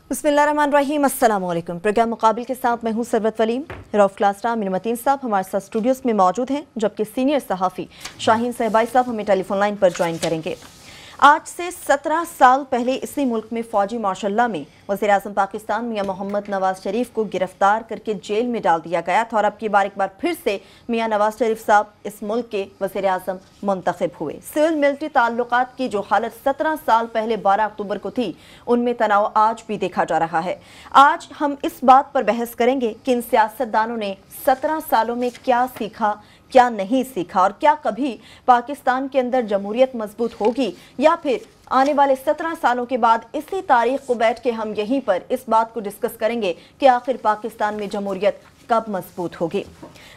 बिस्मिल्लाहिर्रहमानिर्रहीम, अस्सलाम वालेकुम। प्रोग्राम मुकाबिल के साथ मैं हूं सरवत वलीम। रऊफ क्लासरा मिनमतीन साहब हमारे साथ स्टूडियोज में मौजूद हैं, जबकि सीनियर सहाफ़ी शाहीन सहबाई साहब हमें टेलीफोन लाइन पर ज्वाइन करेंगे। आज से 17 साल पहले इसी मुल्क में फौजी मार्शल्ला में वज़ीर-ए-आज़म पाकिस्तान मियां मोहम्मद नवाज शरीफ को गिरफ्तार करके जेल में डाल दिया गया था और अब की बार एक बार फिर से मियां नवाज शरीफ साहब इस मुल्क के वज़ीर-ए-आज़म मुंतखब हुए। सिविल मिलिट्री ताल्लुकात की जो हालत 17 साल पहले 12 अक्टूबर को थी, उनमें तनाव आज भी देखा जा रहा है। आज हम इस बात पर बहस करेंगे कि इन सियासतदानों ने 17 सालों में क्या सीखा, क्या नहीं सीखा, और क्या कभी पाकिस्तान के अंदर जमहूरियत मजबूत होगी, या फिर आने वाले 17 सालों के बाद इसी तारीख को बैठ के हम यहीं पर इस बात को डिस्कस करेंगे कि आखिर पाकिस्तान में जमहूरियत कब मजबूत होगी।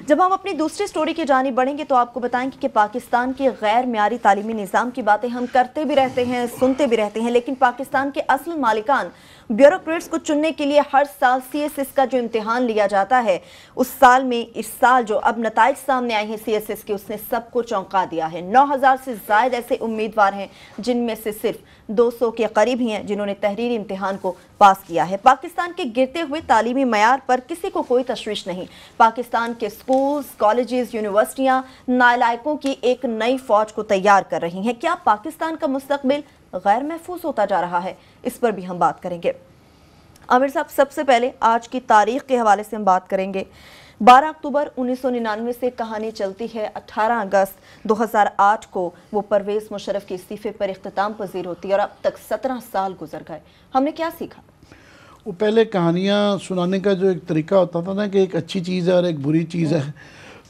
जब हम अपनी दूसरी स्टोरी की जानिब बढ़ेंगे तो आपको बताएंगे कि पाकिस्तान के गैर म्यारी तालीमी निज़ाम की बातें हम करते भी रहते हैं, सुनते भी रहते हैं, लेकिन पाकिस्तान के असल मालिकान ब्यूरोक्रेट्स को चुनने के लिए हर साल CSS का जो इम्तिहान लिया जाता है, उस साल में इस साल जो अब नताइज सामने आए हैं CSS के, उसने सबको चौंका दिया है। 9000 से ज़ायद ऐसे उम्मीदवार हैं, जिनमें से सिर्फ 200 के करीब ही हैं जिन्होंने तहरीरी इम्तिहान को पास किया है। पाकिस्तान के गिरते हुए तालीमी मयार पर किसी को कोई तशवीश नहीं। पाकिस्तान के स्कूल्स, कॉलेजेस, यूनिवर्सिटियां नालायकों की एक नई फौज को तैयार कर रही हैं। क्या पाकिस्तान का मुस्तकबिल गैर महफूज होता जा रहा है? इस पर भी हम बात करेंगे। आमिर साहब, सबसे पहले आज की तारीख के हवाले से हम बात करेंगे। 12 अक्टूबर 1999 से कहानी चलती है। 18 अगस्त 2008 को वो परवेज़ मुशर्रफ के इस्तीफे पर इख्तिताम पजीर होती है और अब तक 17 साल गुजर गए। हमने क्या सीखा? वो पहले कहानियाँ सुनाने का जो एक तरीका होता था ना, कि एक अच्छी चीज़ है और एक बुरी चीज़ है,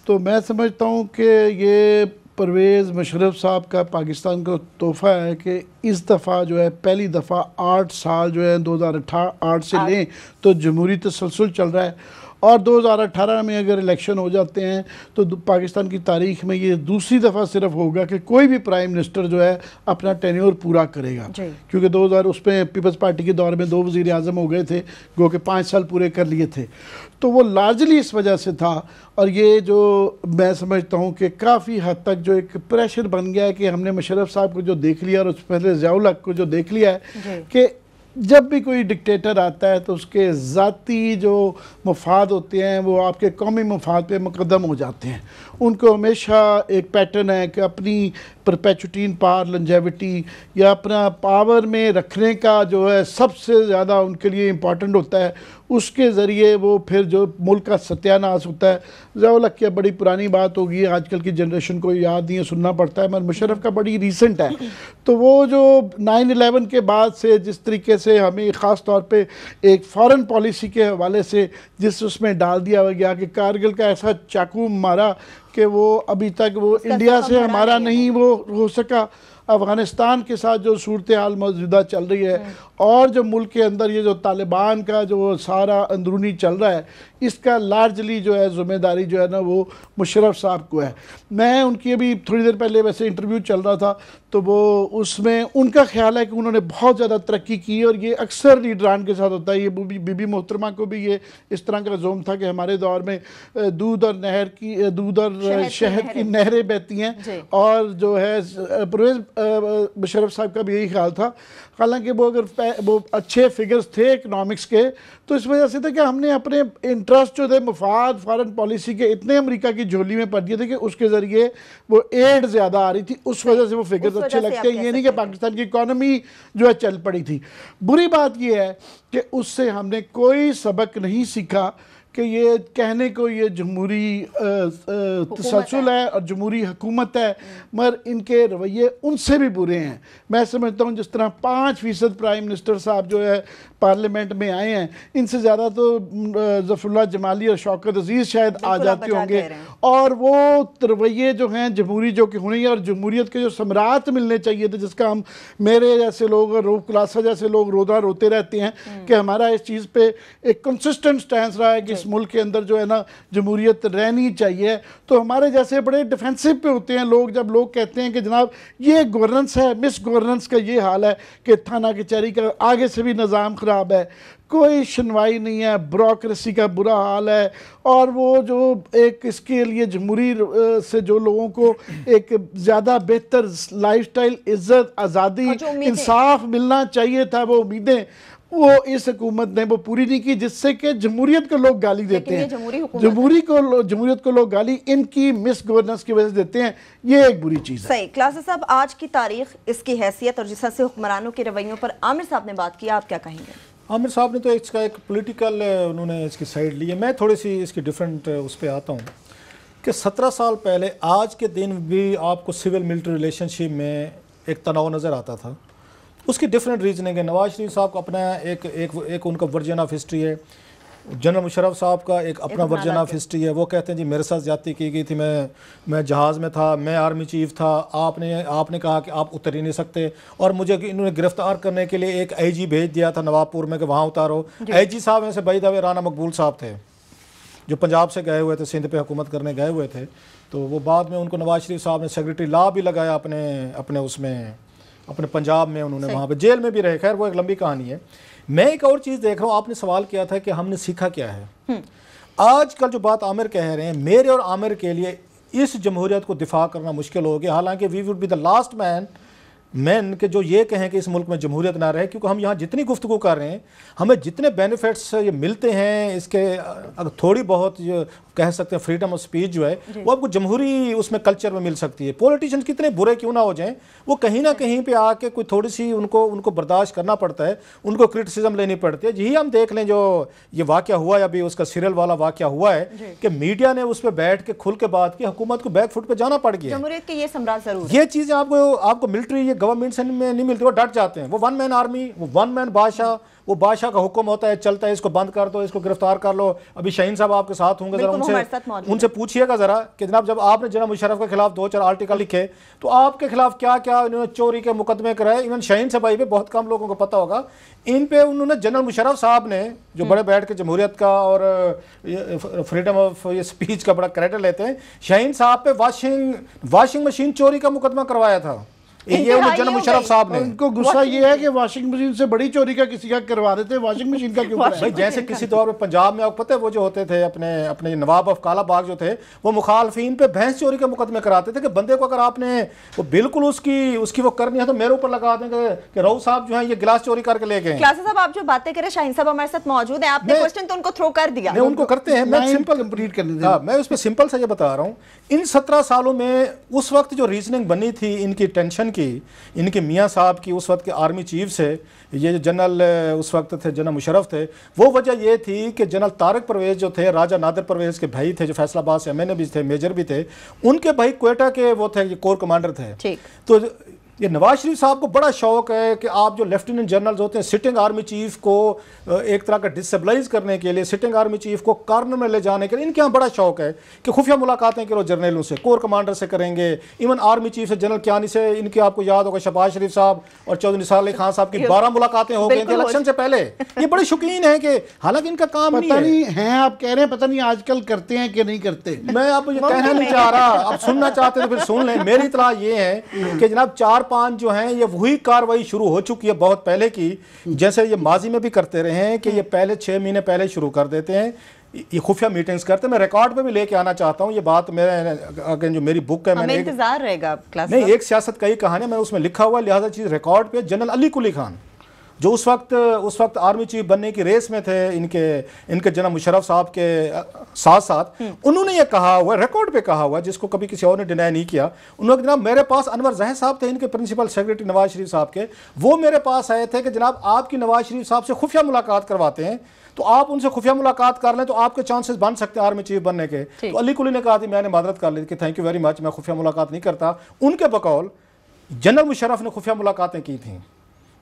तो मैं समझता हूँ कि ये परवेज़ मुशर्रफ साहब का पाकिस्तान को तोहफ़ा है कि इस दफ़ा जो है, पहली दफ़ा 8 साल जो है 2008 से लें तो जमहूरी तसलसल चल रहा है, और 2018 में अगर इलेक्शन हो जाते हैं तो पाकिस्तान की तारीख में ये दूसरी दफ़ा सिर्फ होगा कि कोई भी प्राइम मिनिस्टर जो है अपना टेन्योर पूरा करेगा। क्योंकि 2000 उसमें पीपल्स पार्टी के दौर में 2 वज़ीर आज़म हो गए थे, गो के 5 साल पूरे कर लिए थे, तो वो लार्जली इस वजह से था। और ये जो मैं समझता हूँ कि काफ़ी हद तक जो एक प्रेशर बन गया है कि हमने मुशर्रफ साहब को जो देख लिया और उस पहले ज़ियाउल हक को जो देख लिया है कि जब भी कोई डिक्टेटर आता है तो उसके ज़ाती जो मफाद होते हैं वो आपके कौमी मफाद पे मुकद्दम हो जाते हैं। उनको हमेशा एक पैटर्न है कि अपनी परपेचुटी इन पावर, लंजेविटी या अपना पावर में रखने का जो है सबसे ज़्यादा उनके लिए इम्पॉर्टेंट होता है। उसके ज़रिए वो फिर जो मुल्क का सत्यानाश होता है। ज़ियाउल हक की बड़ी पुरानी बात होगी, आजकल की जनरेशन को याद नहीं है, सुनना पड़ता है, मगर मुशर्रफ का बड़ी रीसेंट है। तो वो जो 9/11 के बाद से जिस तरीके से हमें ख़ास तौर पे एक फ़ॉरेन पॉलिसी के हवाले से जिस उसमें डाल दिया गया कि कारगिल का ऐसा चाकू मारा कि वो अभी तक वो इंडिया से हमारा नहीं वो हो सका। अफ़गानिस्तान के साथ जो सूरत हाल मौजूदा चल रही है और जो मुल्क के अंदर ये जो तालिबान का जो सारा अंदरूनी चल रहा है, इसका लार्जली जो है ज़िम्मेदारी जो है ना वो मुशर्रफ साहब को है। मैं उनकी अभी थोड़ी देर पहले वैसे इंटरव्यू चल रहा था तो वो उसमें उनका ख्याल है कि उन्होंने बहुत ज़्यादा तरक्की की, और ये अक्सर लीडरान के साथ होता है। ये बीबी मोहतरमा को भी ये इस तरह का जोम था कि हमारे दौर में दूध और शहद की नहरें बहती हैं, और जो है परवेज़ मुशर्रफ साहब का भी यही ख्याल था। हालांकि वो अगर वो अच्छे फिगर्स थे इकनॉमिक्स के, तो इस वजह से था कि हमने अपने इंटरेस्ट जो थे मफाद फॉरेन पॉलिसी के इतने अमेरिका की झोली में पड़ दिए थे कि उसके ज़रिए वो एड ज़्यादा आ रही थी, उस वजह से वो फिगर्स अच्छे लगते हैं। ये नहीं कि पाकिस्तान की इकॉनमी जो है चल पड़ी थी। बुरी बात ये है कि उससे हमने कोई सबक नहीं सीखा कि ये कहने को ये जमहूरी तसलसल है और जमहूरी हुकूमत है, मगर इनके रवैये उनसे भी बुरे हैं। मैं समझता हूँ जिस तरह 5% प्राइम मिनिस्टर साहब जो है पार्लियामेंट में आए हैं, इनसे ज़्यादा तो ज़फ़रुल्लाह जमाली और शौकत अजीज़ शायद आ जाते होंगे, और वो रवैये जो हैं जमहूरी जो कि होनी है और जमहूरियत के जो समरात मिलने चाहिए थे, जिसका हम मेरे जैसे लोग और रूफ क्लासा जैसे लोग रोते रहते हैं कि हमारा इस चीज़ पे एक कंसिस्टेंट स्टैंस रहा है कि इस मुल्क के अंदर जो है ना जमहूरियत रहनी चाहिए। तो हमारे जैसे बड़े डिफेंसिव पे होते हैं लोग जब लोग कहते हैं कि जनाब ये गवर्नेंस है, मिस गवर्नेंस का ये हाल है कि थाना कचहरी का आगे से भी निज़ाम ख़राब है, कोई सुनवाई नहीं है, ब्यूरोक्रेसी का बुरा हाल है। और वो जो एक इसके लिए जमहूरी से जो लोगों को एक ज़्यादा बेहतर लाइफस्टाइल, इज्जत, आज़ादी, इंसाफ मिलना चाहिए था, वो उम्मीदें वो इस हुकूमत ने वो पूरी नहीं की, जिससे कि जमहूरियत को लोग गाली देते हैं। जमहूरियत को लोग गाली इनकी मिस गवर्नेंस की वजह से देते हैं। ये एक बुरी चीज़ है। सही। क्लासेस साहब, आज की तारीख, इसकी हैसियत और जिस तरह से हुक्मरानों के रवैयों पर आमिर साहब ने बात की, आप क्या कहेंगे? आमिर साहब ने तो इसका एक पॉलिटिकल उन्होंने इसकी साइड ली है। मैं थोड़ी सी इसकी डिफरेंट उस पर आता हूँ कि 17 साल पहले आज के दिन भी आपको सिविल मिलिट्री रिलेशनशिप में एक तनाव नज़र आता था। उसकी डिफरेंट रीजनिंग है। नवाज शरीफ साहब का अपना एक उनका वर्जन ऑफ हिस्ट्री है, जनरल मुशर्रफ साहब का एक अपना वर्जन ऑफ हिस्ट्री है। वो कहते हैं जी मेरे साथ ज्यादती की गई थी, मैं जहाज़ में था, मैं आर्मी चीफ था, आपने कहा कि आप उतर ही नहीं सकते, और मुझे इन्होंने गिरफ्तार करने के लिए एक आईजी भेज दिया था नवाबपुर में कि वहाँ उतारो। आईजी साहब में से बाय द वे राना मकबूल साहब थे, जो पंजाब से गए हुए थे, सिंध पे हुकूमत करने गए हुए थे। तो वो बाद में उनको नवाज शरीफ साहब ने सेक्रेटरी लॉ भी लगाया अपने उसमें, अपने पंजाब में, उन्होंने वहाँ पे जेल में भी रहे। खैर वो एक लंबी कहानी है। मैं एक और चीज़ देख रहा हूँ, आपने सवाल किया था कि हमने सीखा क्या है। आजकल जो बात आमिर कह रहे हैं, मेरे और आमिर के लिए इस जमहूरियत को दिफा करना मुश्किल हो गया। हालांकि we would be the last man के जो ये कहें कि इस मुल्क में जमहूरियत ना रहे, क्योंकि हम यहाँ जितनी गुफ्तगू कर रहे हैं, हमें जितने बेनिफिट्स ये मिलते हैं, इसके अगर थोड़ी बहुत जो कह सकते हैं फ्रीडम ऑफ स्पीच जो है वो आपको जमहूरी उसमें कल्चर में मिल सकती है। पॉलिटिशियंस कितने बुरे क्यों ना हो जाएं, वो कहीं ना कहीं पे आके कोई थोड़ी सी उनको बर्दाश्त करना पड़ता है, उनको क्रिटिसिज्म लेनी पड़ती है। यही हम देख लें जो ये वाक़या हुआ है अभी, उसका सीरियल वाला वाक़या हुआ है कि मीडिया ने उस पर बैठ के खुल के बात की, हुकूमत को बैक फुट पर जाना पड़ गया। जमहूरियत के ये समराज जरूर, ये चीज़ें आपको मिलिट्री, ये गवर्नमेंट से में नहीं मिलती, वो डट जाते हैं। वो वन मैन आर्मी, वो वन मैन बादशाह, वो बादशाह का हुक्म होता है, चलता है, इसको बंद कर दो, इसको गिरफ्तार कर लो। अभी शाहीन साहब आपके साथ होंगे, जरा उनसे पूछिएगा जरा कि जनाब जब आपने जनरल मुशर्रफ के खिलाफ 2-4 आर्टिकल लिखे तो आपके खिलाफ क्या क्या इन्होंने चोरी के मुकदमे कराए। इवन शाहीन साहब पे बहुत कम लोगों को पता होगा, इन पे उन्होंने जनरल मुशर्रफ साहब ने जो बड़े बैठ के जमहूरियत का और फ्रीडम ऑफ ये स्पीच का बड़ा क्रेडिट लेते हैं, शाहीन साहब पे वॉशिंग मशीन चोरी का मुकदमा करवाया था। ये जनरल मुशर्रफ साहब ने, उनको गुस्सा ये है कि वॉशिंग मशीन से बड़ी चोरी का किसी का करवा देते, वॉशिंग मशीन का क्यों? भाई जैसे किसी दौर में पंजाब में आपको पता है वो जो होते थे अपने नवाब ऑफ कालाबाग जो थे, वो मुखालफिन पे भैंस चोरी के मुकदमे कराते थे कि बंदे को अगर आपने वो बिल्कुल उसकी वो करनी है तो मेरे ऊपर लगा देंगे कि राव साहब जो है ये गिलास चोरी करके ले गए। क्लासेस साहब, आप जो बातें करें, शाहीन साहब हमारे साथ मौजूद हैं, आपने क्वेश्चन तो उनको थ्रो कर दिया। उनको करते हैं, मैं सिंपल कंप्लीट करने दें। मैं उस पर सिंपल सा ये बता रहा हूँ, इन 17 सालों में उस वक्त जो रीजनिंग बनी थी इनकी टेंशन की, इनके मियाँ साहब की, उस वक्त के आर्मी चीफ से, ये जो जनरल उस वक्त थे जनरल मुशर्रफ थे, वो वजह ये थी कि जनरल तारिक परवेज़ जो थे, राजा नादिर परवेज़ के भाई थे, जो फैसलाबाद से एमएनए भी थे, मेजर भी थे, उनके भाई क्वेटा के वो थे, कोर कमांडर थे। तो ये नवाज शरीफ साहब को बड़ा शौक है कि आप जो लेफ्टिनेंट जनरल्स होते हैं, सिटिंग आर्मी चीफ को एक तरह का डिस्टेबलाइज करने के लिए, सिटिंग आर्मी चीफ को कॉर्नर में ले जाने के लिए इनके यहाँ बड़ा शौक है कि खुफिया मुलाकातें करो जर्नलों से, कोर कमांडर से करेंगे, इवन आर्मी चीफ से, जनरल कियानी से। इनके आपको याद होगा शहबाज शरीफ साहब और चौधरी निसार अली खान साहब की 12 मुलाकातें हो गई थी इलेक्शन से पहले। ये बड़े शौकीन है कि हालांकि इनका काम नहीं है, आप कह रहे हैं, पता नहीं आजकल करते हैं कि नहीं करते। मैं अब ये कहना नहीं चाह रहा, अब सुनना चाहते तो फिर सुन लें। मेरी इत्तला ये है कि जनाब 4-5 जो हैं ये वही कार्रवाई शुरू हो चुकी है बहुत पहले की, जैसे ये माजी में भी करते रहे हैं कि ये पहले 6 महीने पहले शुरू कर देते हैं, ये खुफिया मीटिंग्स करते हैं। मैं रिकॉर्ड पे भी लेके आना चाहता हूँ ये बात। मेरे अगर जो मेरी बुक है, मैंने इंतजार रहेगा क्लास नहीं, एक सियासत कई कहानियां मैंने उसमें लिखा हुआ, लिहाजा चीज़ रिकॉर्ड पे। जनरल अली कुली खान जो उस वक्त आर्मी चीफ बनने की रेस में थे इनके जनरल मुशर्रफ साहब के साथ साथ, उन्होंने ये कहा हुआ, रिकॉर्ड पे कहा हुआ, जिसको कभी किसी और ने डिनाई नहीं किया। उन्होंने जनाब मेरे पास, अनवर जहर साहब थे इनके प्रिंसिपल सेक्रेटरी नवाज शरीफ साहब के, वो मेरे पास आए थे कि जनाब आपकी नवाज शरीफ साहब से खुफिया मुलाकात करवाते हैं, तो आप उनसे खुफिया मुलाकात कर लें तो आपके चांसेस बन सकते हैं आर्मी चीफ बनने के। तो अली कुली ने कहा थी मैंने मादरत कर ली कि थैंक यू वेरी मच, मैं खुफिया मुलाकात नहीं करता। उनके बकौल जनरल मुशर्रफ ने खुफिया मुलाकातें की थी।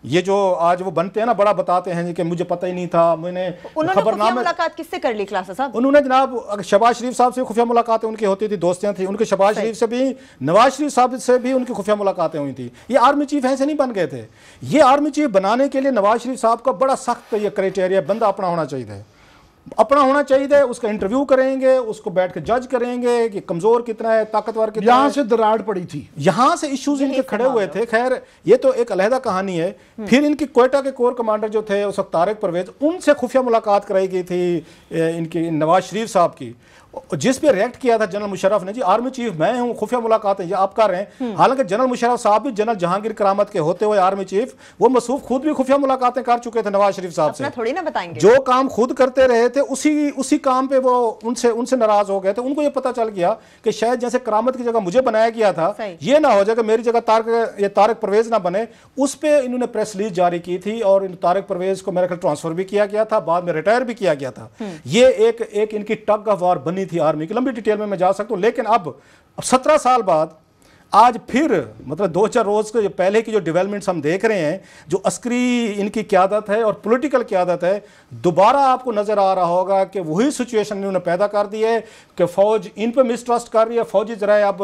ये जो आज वो बनते हैं ना, बड़ा बताते हैं कि मुझे पता ही नहीं था, मैंने खबरनामे। मुलाकात किससे कर ली क्लास साहब? उन्होंने जनाब शहबाज शरीफ साहब से खुफिया मुलाकातें उनकी होती थी, दोस्तियां थी उनके शहबाज शरीफ से भी, नवाज शरीफ साहब से भी उनकी खुफिया मुलाकातें हुई थी। ये आर्मी चीफ ऐसे नहीं बन गए थे। ये आर्मी चीफ बनाने के लिए नवाज शरीफ साहब का बड़ा सख्त ये क्राइटेरिया, बंदा अपना होना चाहिए। अपना होना चाहिए, उसका इंटरव्यू करेंगे, उसको बैठ के जज करेंगे कि कमजोर कितना है, ताकतवर कितना है। यहाँ से दरार पड़ी थी, यहाँ से इश्यूज इनके खड़े हुए थे। खैर ये तो एक अलहदा कहानी है। फिर इनकी क्वेटा के कोर कमांडर जो थे उस वक्त तारिक परवेज, उनसे खुफिया मुलाकात कराई गई थी इनकी नवाज शरीफ साहब की, जिस पे रिएक्ट किया था जनरल मुशर्रफ ने, जी आर्मी चीफ मैं हूं, खुफिया मुलाकात है ये आप कर रहे हैं। हालांकि जनरल मुशर्रफ साहब भी जनरल जहांगीर करामत के होते हुए आर्मी चीफ, वो मसूफ खुद भी खुफिया मुलाकातें कर चुके थे नवाज शरीफ साहब से, थोड़ी ना बताएंगे। जो काम खुद करते रहे थे उसी काम पे वो उनसे नाराज हो गए थे। उनको ये पता चल गया कि शायद जैसे करामत की जगह मुझे बनाया गया था, ये ना हो जाए कि मेरी जगह तारिक परवेज ना बने। उस पे इन्होंने प्रेस रिलीज जारी की थी और तारिक परवेज को मेरे ख्याल ट्रांसफर भी किया गया था, बाद में रिटायर भी किया गया था। ये एक इनकी टग ऑफ वार बनी थी आर्मी की। लंबी डिटेल में मैं जा सकता हूं, लेकिन अब 17 साल बाद आज फिर मतलब 2-4 रोज के पहले की जो डेवलपमेंट्स हम देख रहे हैं, जो अस्करी इनकी क़यादत है और पॉलिटिकल क़यादत है, दोबारा आपको नजर आ रहा होगा कि वही सिचुएशन इन्होंने पैदा कर दी है कि फौज इन पे मिसट्रस्ट कर रही है। फौजी जरा अब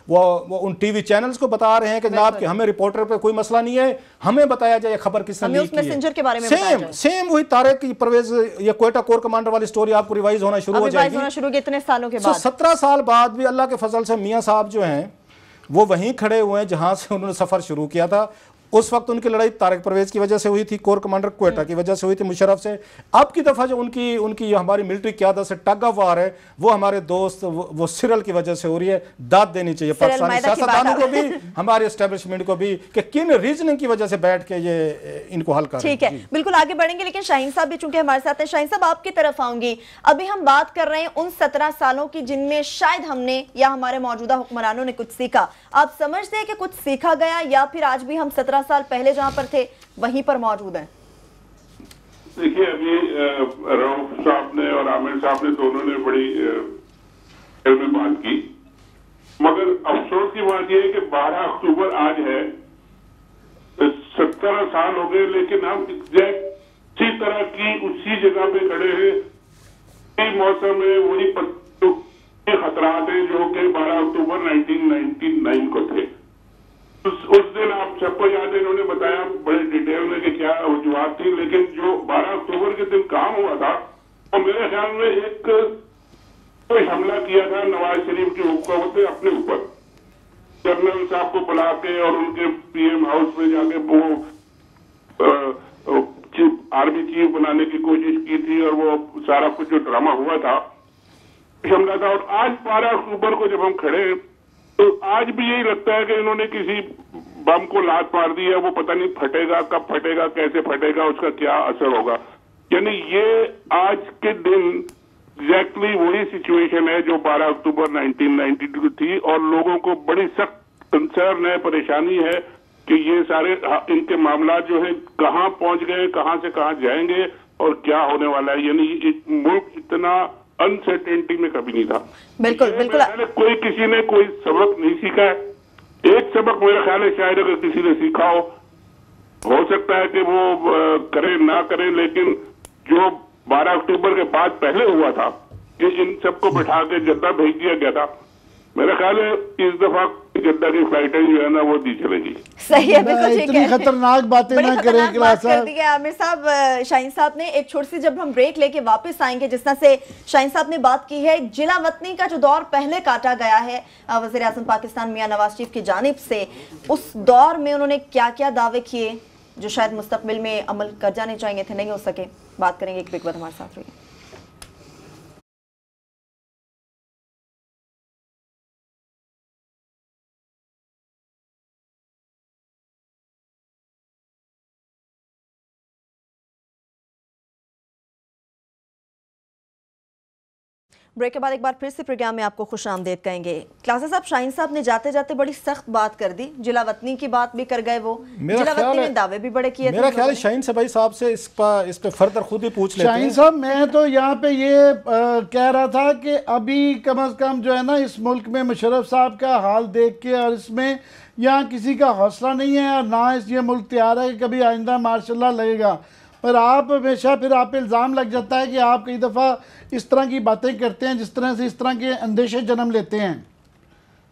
वो उन टीवी चैनल्स को बता रहे हैं कि जनाब कि हमें रिपोर्टर पे कोई मसला नहीं है, हमें बताया जाए खबर किसने लीक की है। सेम वही तारिक परवेज ये क्वेटा कोर कमांडर वाली स्टोरी आपको रिवाइज होना शुरू हो जाएगी इतने सालों के बाद। 17 साल बाद भी अल्लाह के फजल से मियां साहब जो हैं वो वहीं खड़े हुए हैं जहां से उन्होंने सफर शुरू किया था। उस वक्त उनकी लड़ाई तारिक परवेज की वजह से हुई थी, कोर कमांडर क्वेटा की वजह से हुई थी मुशर्रफ से। अब की दफा जो उनकी हमारी मिलिट्री क़यादत से टग ऑफ वार है, वो हमारे दोस्त वो सिरल की वजह से हो रही है। दाद देनी चाहिए पाकिस्तानी सियासतदानों को भी, हमारे एस्टेब्लिशमेंट को भी, कि किन रीजनिंग की वजह से बैठ के ये इनको हल कर। ठीक है, बिल्कुल आगे बढ़ेंगे, लेकिन शाहीन साहब भी चूंकि हमारे साथ हैं। शाहीन साहब आपकी तरफ आऊंगी। अभी हम बात कर रहे हैं उन 17 सालों की जिनमें शायद हमने या हमारे मौजूदा हुक्मरानों ने कुछ सीखा। आप समझते हैं कि कुछ सीखा गया या फिर आज भी हम 17 साल पहले जहां पर थे वहीं पर मौजूद हैं? देखिए, अभी रऊफ साहब ने और आमिर साहब ने दोनों ने बड़ी में बात की, मगर अफसोस की बात यह है कि 12 अक्टूबर आज है, 17 साल हो गए, लेकिन हम एग्जैक्ट उसी तरह की उसी जगह पे खड़े हैं। मौसम में वही खतरात हैं जो कि 12 अक्टूबर 1999 को थे। उस दिन आप सबको याद है, इन्होंने बताया बड़े डिटेल में कि क्या वजूहत थी, लेकिन जो 12 अक्टूबर के दिन काम हुआ था वो मेरे ख्याल में एक कोई हमला किया था नवाज शरीफ की हुकूमत ने अपने ऊपर, जनरल साहब को बुला के और उनके पीएम हाउस में जाके वो आर्मी चीफ बनाने की कोशिश की थी और वो सारा कुछ जो ड्रामा हुआ था हमला था। और आज 12 अक्टूबर को जब हम खड़े तो आज भी यही लगता है कि इन्होंने किसी बम को लात मार दी है, वो पता नहीं फटेगा, कब फटेगा, कैसे फटेगा, उसका क्या असर होगा। यानी ये आज के दिन एग्जैक्टली वही सिचुएशन है जो 12 अक्टूबर 1992 थी, और लोगों को बड़ी सख्त कंसर्न है, परेशानी है कि ये सारे इनके मामला जो है कहाँ पहुंच गए, कहाँ से कहाँ जाएंगे और क्या होने वाला है। यानी मुल्क इतना अनसर्टेनिटी में कभी नहीं था। बिल्कुल बिल्कुल। कोई किसी ने कोई सबक नहीं सीखा है। एक सबक मेरा ख्याल है शायद अगर किसी ने सीखा हो सकता है कि वो करें ना करें, लेकिन जो 12 अक्टूबर के बाद पहले हुआ था कि इन सबको बैठा के जद्दा भेज दिया गया था, मेरा ख्याल है इस दफा जद्दा की फ्लाइटें जो है ना वो दी चलेगी। सही है, बिल्कुल ठीक है। इतनी खतरनाक बातें ना करें आमिर साहब। शाहीन साहब ने एक छोटी सी, जब हम ब्रेक लेके वापस आएंगे, जिस तरह से शाहीन साहब ने बात की है जिला वतनी का जो दौर पहले काटा गया है वज़ीर आज़म पाकिस्तान मियां नवाज शरीफ की जानिब से, उस दौर में उन्होंने क्या क्या दावे किए जो शायद मुस्तकबिल में अमल कर जाने चाहिए थे, नहीं हो सके। बात करेंगे, एक ब्रेक बाद हमारे साथ रहिए। ब्रेक के बाद एक बार फिर से प्रोग्राम में आपको खुशामदीद कहेंगे। क्लासेस साहब, शाहीन साहब ने जाते जाते बड़ी सख्त बात कर दी, जिला वतनी की बात भी कर गए, वो जिला वतनी में दावे भी बड़े किए। मेरा ख्याल है शाहीन भाई साहब से इस पे फर्दर खुद ही पूछ लेते हैं। शाहीन साहब, मैं तो यहाँ पे ये कह रहा था कि अभी कम अज कम जो है ना इस मुल्क में मुशर्रफ साहब का हाल देख के, और इसमें यहाँ किसी का हौसला नहीं है और ना ये मुल्क तैयार है कि कभी आइंदा मार्शल्लाह लगेगा। पर आप हमेशा फिर आप पे इल्ज़ाम लग जाता है कि आप कई दफ़ा इस तरह की बातें करते हैं जिस तरह से इस तरह के अंदेशे जन्म लेते हैं।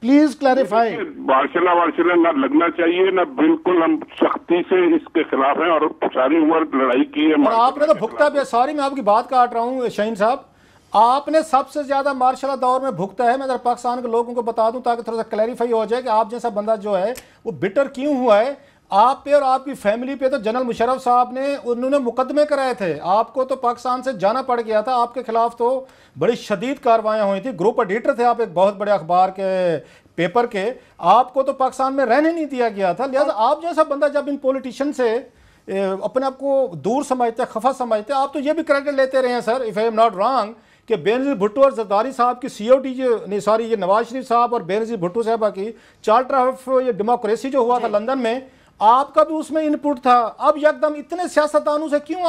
Please clarify. मार्शल ना लगना चाहिए ना, बिल्कुल हम सख्ती से इसके खिलाफ हैं और सारी उम्र लड़ाई की है। और आपने तो भुगता भी, सॉरी मैं आपकी बात काट रहा हूँ शाहीन साहब, आपने सबसे ज्यादा मार्शल दौर में भुगता है। मैं पाकिस्तान के लोगों को बता दूं ताकि थोड़ा सा क्लैरिफाई हो जाए कि आप जैसा बंदा जो है वो बिटर क्यों हुआ है। आप पे और आपकी फैमिली पे तो जनरल मुशर्रफ साहब ने, उन्होंने मुकदमे कराए थे, आपको तो पाकिस्तान से जाना पड़ गया था, आपके खिलाफ तो बड़ी शदीद कार्रवाइयाँ हुई थी। ग्रुप एडिटर थे आप एक बहुत बड़े अखबार के पेपर के, आपको तो पाकिस्तान में रहने नहीं दिया गया था। लिहाजा आप जैसा बंदा जब इन पॉलिटिशियन से अपने आप को दूर समझते, खफा समझते, आप तो ये भी क्रेडिट लेते रहे हैं sir, if I am not wrong, कि बेनज़ीर भुट्टो और जरदारी साहब की COT ये नवाज शरीफ साहब और बेनज़ीर भुट्टो साहबा की चार्टर ऑफ ये डेमोक्रेसी जो हुआ था लंदन में, आपका भी उसमें इनपुट था। अब एकदम इतने सियासतदानों से क्यों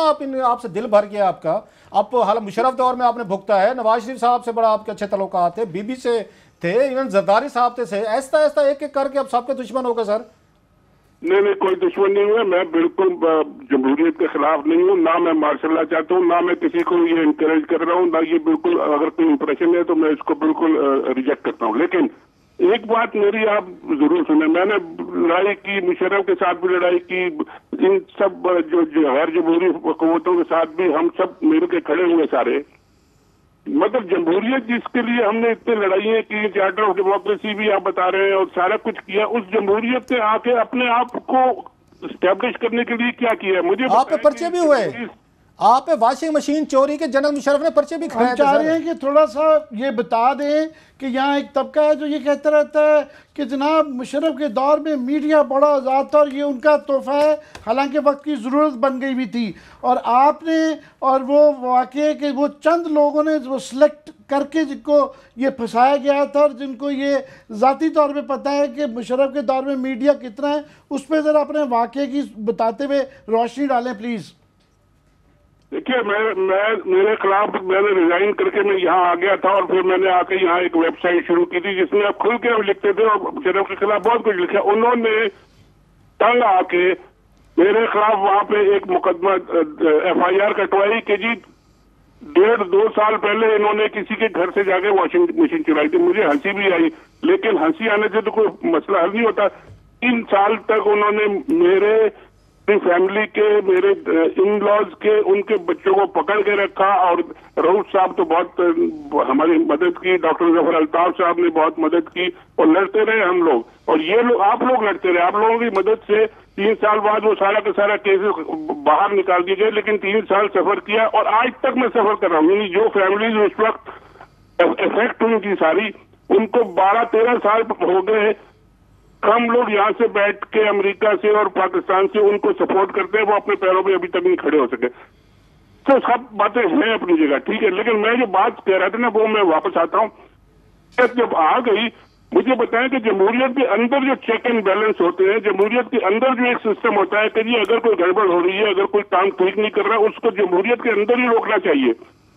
आपसे दिल भर गया आपका? आप हाल मुशर्रफ दौर में आपने भुगता है, नवाज शरीफ साहब से बड़ा आपके अच्छे तल्लुकात थे, बीबी से थे, इवन जरदारी साहब से, ऐसा ऐसा एक एक करके अब सबके दुश्मन हो गए सर। नहीं, कोई दुश्मन नहीं हुआ। मैं बिल्कुल जमहूरियत के खिलाफ नहीं हूँ, ना मैं मार्शल चाहता हूँ, ना मैं किसी को ये इनकरेज कर रहा हूँ, ना ये बिल्कुल अगर कोई इंप्रेशन है तो मैं इसको बिल्कुल रिजेक्ट करता हूँ। लेकिन एक बात मेरी आप जरूर सुने, मैंने लड़ाई की, मुशर्रफ के साथ भी लड़ाई की, इन सब जो गैर जमहूरी हुकूमतों के साथ भी हम सब मिल के खड़े हुए सारे। मतलब जमहूरियत जिसके लिए हमने इतनी लड़ाइयाँ की, चार्टर ऑफ डेमोक्रेसी भी आप बता रहे हैं और सारा कुछ किया, उस जमहूरियत से आके अपने आप को स्टैब्लिश करने के लिए क्या किया? मुझे आप पे पर्चे भी हुए, आप पे वॉशिंग मशीन चोरी के जनरल मुशर्रफ ने पर्चे भी खाए। हम चाह रहे हैं कि थोड़ा सा ये बता दें कि यहाँ एक तबका है जो ये कहता रहता है कि जनाब मुशर्रफ के दौर में मीडिया बड़ा आज़ाद था और ये उनका तोहफा है, हालांकि वक्त की ज़रूरत बन गई भी थी। और आपने और वो वाकई कि वो चंद लोगों ने वो सिलेक्ट करके जिनको ये फंसाया गया था और जिनको ये ज़ाती तौर पे पता है कि मुशर्रफ के दौर में मीडिया कितना है, उस पर ज़रा अपने वाकई की बताते हुए रोशनी डालें प्लीज़। देखिए, मेरे खिलाफ मैंने रिजाइन करके मैं यहाँ आ गया था और फिर मैंने आके यहाँ एक वेबसाइट शुरू की थी जिसमें आप खुल के लिखते थे और मुशर्रफ के खिलाफ बहुत कुछ लिखा। उन्होंने तंग आके मेरे खिलाफ वहाँ पे एक मुकदमा FIR कटवाई कि जी 1.5-2 साल पहले इन्होंने किसी के घर से जाके वॉशिंग मशीन चुराई थी। मुझे हंसी भी आई, लेकिन हंसी आने से तो कोई मसला हल नहीं होता। 3 साल तक उन्होंने मेरे फैमिली के, मेरे इन लॉज के, उनके बच्चों को पकड़ के रखा और रऊफ साहब तो बहुत हमारी मदद की, डॉक्टर जफर अल्ताफ साहब ने बहुत मदद की और लड़ते रहे हम लोग। और ये लोग, आप लोग लड़ते रहे, आप लोगों की मदद से 3 साल बाद वो सारा का सारा केसेस बाहर निकाल दिए गए। लेकिन 3 साल सफर किया और आज तक मैं सफर कर रहा हूँ। जो फैमिलीज उस वक्त इफेक्ट हुई थी सारी, उनको 12-13 साल हो गए। हम लोग यहाँ से बैठ के अमेरिका से और पाकिस्तान से उनको सपोर्ट करते हैं, वो अपने पैरों पे अभी तक नहीं खड़े हो सके। तो सब बातें हैं अपनी जगह, ठीक है, लेकिन मैं जो बात कह रहा था ना, वो मैं वापस आता हूँ। जब आ गई, मुझे बताएं कि जमहूरियत के अंदर जो चेक एंड बैलेंस होते हैं, जमहूरियत के अंदर जो एक सिस्टम होता है कि जी अगर कोई गड़बड़ हो रही है, अगर कोई काम ठीक नहीं कर रहा है, उसको जमहूरियत के अंदर ही रोकना चाहिए।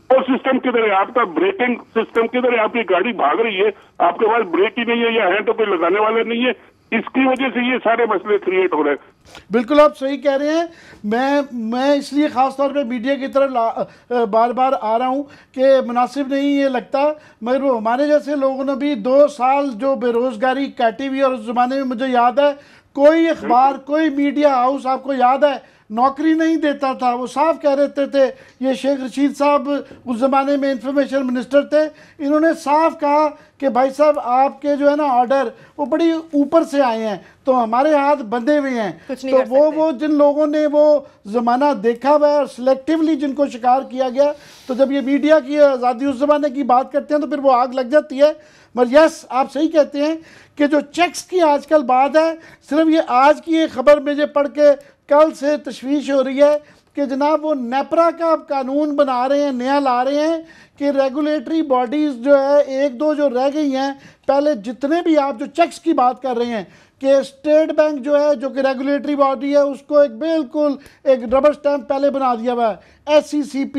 वो सिस्टम किधर है? आपका ब्रेकिंग सिस्टम किधर है? आपकी गाड़ी भाग रही है, आपके पास ब्रेक ही नहीं है या है तो कोई लगाने वाला नहीं है। इसकी वजह से ये सारे मसले क्रिएट हो रहे हैं। बिल्कुल आप सही कह रहे हैं। मैं इसलिए ख़ास तौर पे मीडिया की तरफ बार बार आ रहा हूँ कि मुनासिब नहीं ये लगता, मगर वो हमारे जैसे लोगों ने भी 2 साल जो बेरोज़गारी काटी हुई, और उस ज़माने में मुझे याद है कोई अखबार, कोई मीडिया हाउस, आपको याद है, नौकरी नहीं देता था। वो साफ कह रहे थे, ये शेख रशीद साहब उस ज़माने में इंफॉर्मेशन मिनिस्टर थे, इन्होंने साफ कहा कि भाई साहब आपके जो है ना ऑर्डर वो बड़ी ऊपर से आए हैं, तो हमारे हाथ बंधे हुए हैं। तो वो जिन लोगों ने वो ज़माना देखा हुआ है और सिलेक्टिवली जिनको शिकार किया गया, तो जब ये मीडिया की आज़ादी उस ज़माने की बात करते हैं तो फिर वो आग लग जाती है। मगर यस, आप सही कहते हैं कि जो चेक्स की आजकल बात है, सिर्फ ये आज की एक खबर मुझे पढ़ के कल से तशवीश हो रही है कि जनाब वो नेपरा का आप कानून बना रहे हैं, नया ला रहे हैं कि रेगुलेटरी बॉडीज़ जो है 1-2 जो रह गई हैं, पहले जितने भी आप जो चेक्स की बात कर रहे हैं कि स्टेट बैंक जो है, जो कि रेगुलेटरी बॉडी है, उसको एक बिल्कुल एक रबर स्टैम्प पहले बना दिया हुआ है। SCCP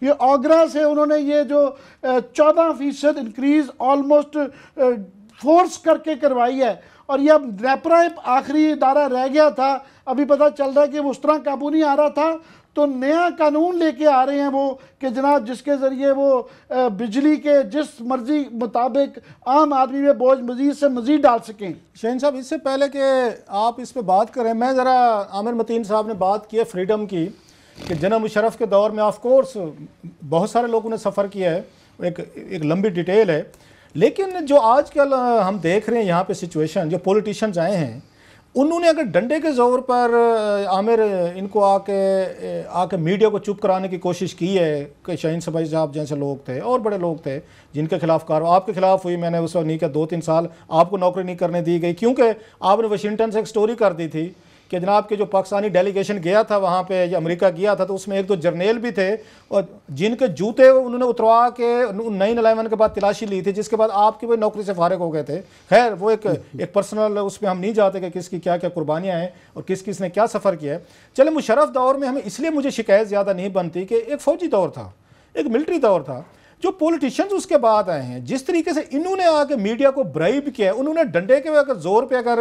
ये ऑगरा से उन्होंने ये जो 14% इंक्रीज़ ऑलमोस्ट फोर्स करके करवाई है। और ये अब नेपरा आखिरी इदारा रह गया था, अभी पता चल रहा है कि वो उस तरह काबू नहीं आ रहा था, तो नया कानून लेके आ रहे हैं वो कि जनाब जिसके ज़रिए वो बिजली के जिस मर्जी मुताबिक आम आदमी में बोझ मजीद से मजीद डाल सकें। शहीन साहब, इससे पहले कि आप इस पे बात करें, मैं ज़रा आमिर मतीन साहब ने बात की है फ्रीडम की, कि जनाब मुशर्रफ के दौर में ऑफ कोर्स बहुत सारे लोगों ने सफ़र किया है, एक लंबी डिटेल है, लेकिन जो आजकल हम देख रहे हैं यहाँ पे सिचुएशन, जो पॉलिटिशियंस आए हैं उन्होंने अगर डंडे के ज़ोर पर आमिर इनको आके मीडिया को चुप कराने की कोशिश की है कि शाहीन सबाई साहब जैसे लोग थे और बड़े लोग थे जिनके खिलाफ कार्रवाई आपके खिलाफ हुई, मैंने उस वक्त नहीं किया, 2-3 साल आपको नौकरी नहीं करने दी गई क्योंकि आपने वाशिंगटन से एक स्टोरी कर दी थी कि जनाब के जो पाकिस्तानी डेलीगेशन गया था वहाँ पे, या अमेरिका गया था, तो उसमें एक दो जर्नेल भी थे और जिनके जूते उन्होंने उतरवा के 9/11 के बाद तलाशी ली थी, जिसके बाद आपकी वही नौकरी से फारिग हो गए थे। खैर वो एक पर्सनल उस पर हम नहीं जाते कि किसकी क्या क्या कुर्बानियाँ हैं और किस किस ने क्या सफ़र किया है। चले मुशर्रफ दौर में हमें इसलिए मुझे शिकायत ज़्यादा नहीं बनती कि एक फ़ौजी दौर था, एक मिलिट्री दौर था, जो पॉलिटिशियंस उसके बाद आए हैं जिस तरीके से इन्होंने आके मीडिया को ब्राइब किया है, उन्होंने डंडे के अगर जोर पे अगर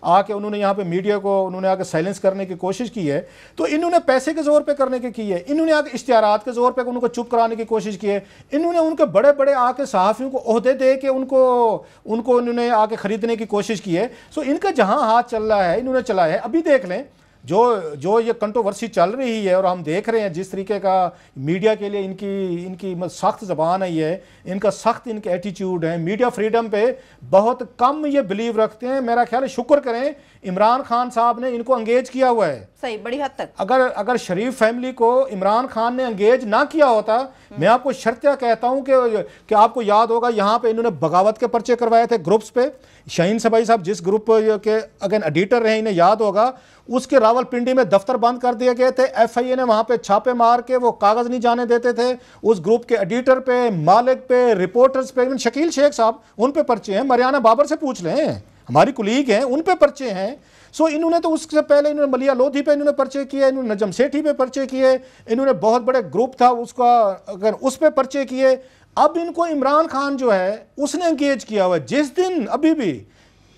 आके उन्होंने यहाँ पे मीडिया को उन्होंने आके साइलेंस करने की कोशिश की है, तो इन्होंने पैसे के जोर पे करने की है, इन्होंने आके इश्तिहारात के जोर पे उनको चुप कराने की कोशिश की है, इन्होंने उनके बड़े बड़े आके सहाफ़ियों को ओहदे दे के उनको इन्होंने आके ख़रीदने की कोशिश की है। सो इनका जहाँ हाथ चल रहा है इन्होंने चलाया है। अभी देख लें जो ये कंट्रोवर्सी चल रही है और हम देख रहे हैं जिस तरीके का मीडिया के लिए इनकी सख्त ज़बान है, ये इनका सख्त इनके एटीट्यूड है, मीडिया फ्रीडम पे बहुत कम ये बिलीव रखते हैं। मेरा ख्याल है शुक्र करें इमरान खान साहब ने इनको एंगेज किया हुआ है, सही बड़ी हद तक। अगर शरीफ फैमिली को इमरान खान ने एंगेज ना किया होता, मैं आपको शर्तिया कहता हूं कि आपको याद होगा यहाँ पे इन्होंने बगावत के पर्चे करवाए थे ग्रुप्स पे। शाहीन सबाई साहब जिस ग्रुप के अगेन एडिटर रहे, इन्हें याद होगा, उसके रावलपिंडी में दफ्तर बंद कर दिए गए थे, FIA ने वहां पे छापे मार के वो कागज नहीं जाने देते थे। उस ग्रुप के एडिटर पे, मालिक पे, रिपोर्टर्स पे, शकील शेख साहब उन पे पर्चे हैं, मरियाना बाबर से पूछ लें, हमारी कुलीग हैं, उन पे पर्चे हैं। सो इन्होंने तो उससे पहले इन्होंने मलिया लोधी पे इन्होंने पर्चे किए, इन्होंने नजम सेठी पे पर्चे किए, इन्होंने बहुत बड़े ग्रुप था उसका अगर उस पे पर्चे किए। अब इनको इमरान खान जो है उसने एंगेज किया हुआ है। जिस दिन अभी भी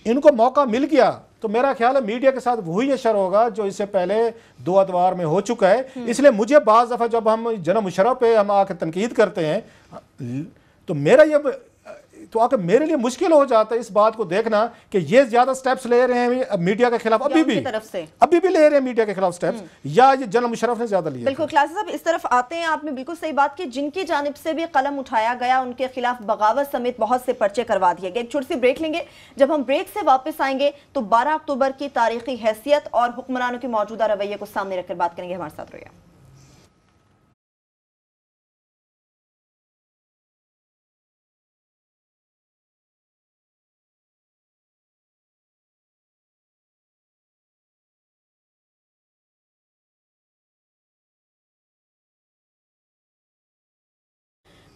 इनको मौका मिल गया तो मेरा ख्याल है मीडिया के साथ वही असर होगा जो इससे पहले 2 अदवार में हो चुका है। इसलिए मुझे बाज़ दफ़ा जब हम जनाब मुशर्रफ पे हम आकर तनकीद करते हैं तो मेरे लिए मुश्किल हो जाता है इस बात को देखना कि ये ज्यादा स्टेप्स ले रहे हैं मीडिया के खिलाफ, अभी भी ले रहे हैं मीडिया के खिलाफ स्टेप्स, या ये जनरल मुशर्रफ ने ज्यादा लिया। बिल्कुल क्लास साहब इस तरफ आते हैं, आपने बिल्कुल सही बात की, जिनकी जानिब से भी कलम उठाया गया उनके खिलाफ बगावत समेत बहुत से पर्चे करवा दिए गए। एक छोटी सी ब्रेक लेंगे, जब हम ब्रेक से वापस आएंगे तो 12 अक्टूबर की तारीखी हैसियत और हुक्मरानों के मौजूदा रवैये को सामने रखकर बात करेंगे। हमारे साथ रहिए।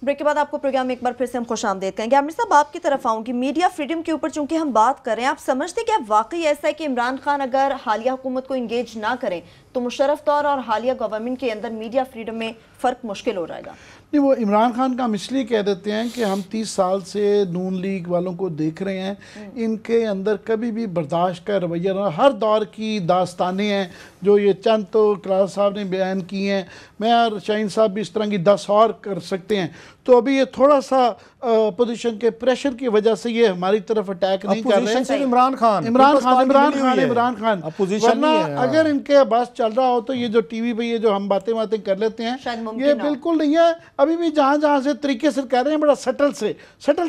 ब्रेक के बाद आपको प्रोग्राम में एक बार फिर से हम खुशामदीद कहेंगे। आमिर साहब आपकी तरफ आऊंगी, मीडिया फ्रीडम के ऊपर चूंकि हम बात कर रहे हैं, आप समझते क्या वाकई ऐसा है कि इमरान खान अगर हालिया हुकूमत को इंगेज ना करें तो मुशर्रफ दौर और हालिया गवर्नमेंट के अंदर मीडिया फ्रीडम में फ़र्क मुश्किल हो जाएगा? नहीं, वो इमरान खान का हम इसलिए कह देते हैं कि हम 30 साल से नून लीग वालों को देख रहे हैं, इनके अंदर कभी भी बर्दाश्त का रवैया ना, हर दौर की दास्तानें हैं जो ये चंद तो क्लास साहब ने बयान की हैं, मैं और शाहीन साहब भी इस तरह की 10 और कर सकते हैं। तो अभी ये थोड़ा सा अपोजिशन के प्रेशर की वजह से ये हमारी तरफ अटैक नहीं कर रहे हैं। इमरान खान वरना अगर इनके बस चल रहा हो तो ये जो टीवी पे ये जो हम बातें कर लेते हैं ये बिल्कुल नहीं है। अभी भी जहाँ से तरीके से कर रहे हैं, बड़ा सटल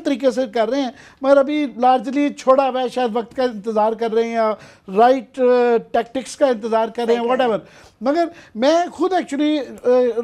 तरीके से कर रहे हैं, मगर अभी लार्जली छोड़ा हुआ है, शायद वक्त का इंतज़ार कर रहे हैं या राइट टैक्टिक्स का इंतज़ार कर रहे हैं, व्हाटएवर। मगर मैं खुद एक्चुअली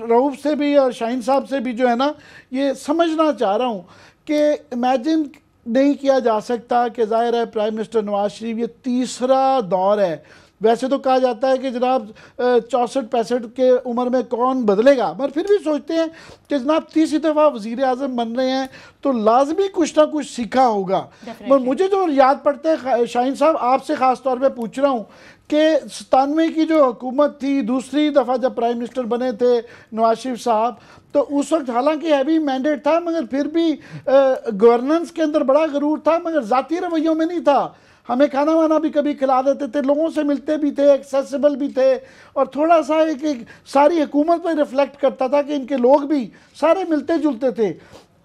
रऊफ से भी और शाहीन साहब से भी जो है ना ये समझना चाह रहा हूँ कि इमेजिन नहीं किया जा सकता कि ज़ाहिर है प्राइम मिनिस्टर नवाज शरीफ ये तीसरा दौर है। वैसे तो कहा जाता है कि जनाब 64-65 के उम्र में कौन बदलेगा, मगर फिर भी सोचते हैं कि जनाब तीसरी दफ़ा वज़ीर आज़म बन रहे हैं तो लाजमी कुछ ना कुछ सीखा होगा। मगर मुझे जो याद पड़ता है शाहीन साहब आपसे ख़ास तौर पे पूछ रहा हूँ कि 97 की जो हुकूमत थी, दूसरी दफ़ा जब प्राइम मिनिस्टर बने थे नवाज शरीफ साहब, तो उस वक्त हालांकि हैवी मैंडेट था मगर फिर भी गवर्नेंस के अंदर बड़ा गरूर था, मगर ज़ाती रवैयों में नहीं था। हमें खाना वाना भी कभी खिला देते थे, लोगों से मिलते भी थे, एक्सेसिबल भी थे, और थोड़ा सा एक सारी हुकूमत पर रिफ्लेक्ट करता था कि इनके लोग भी सारे मिलते जुलते थे।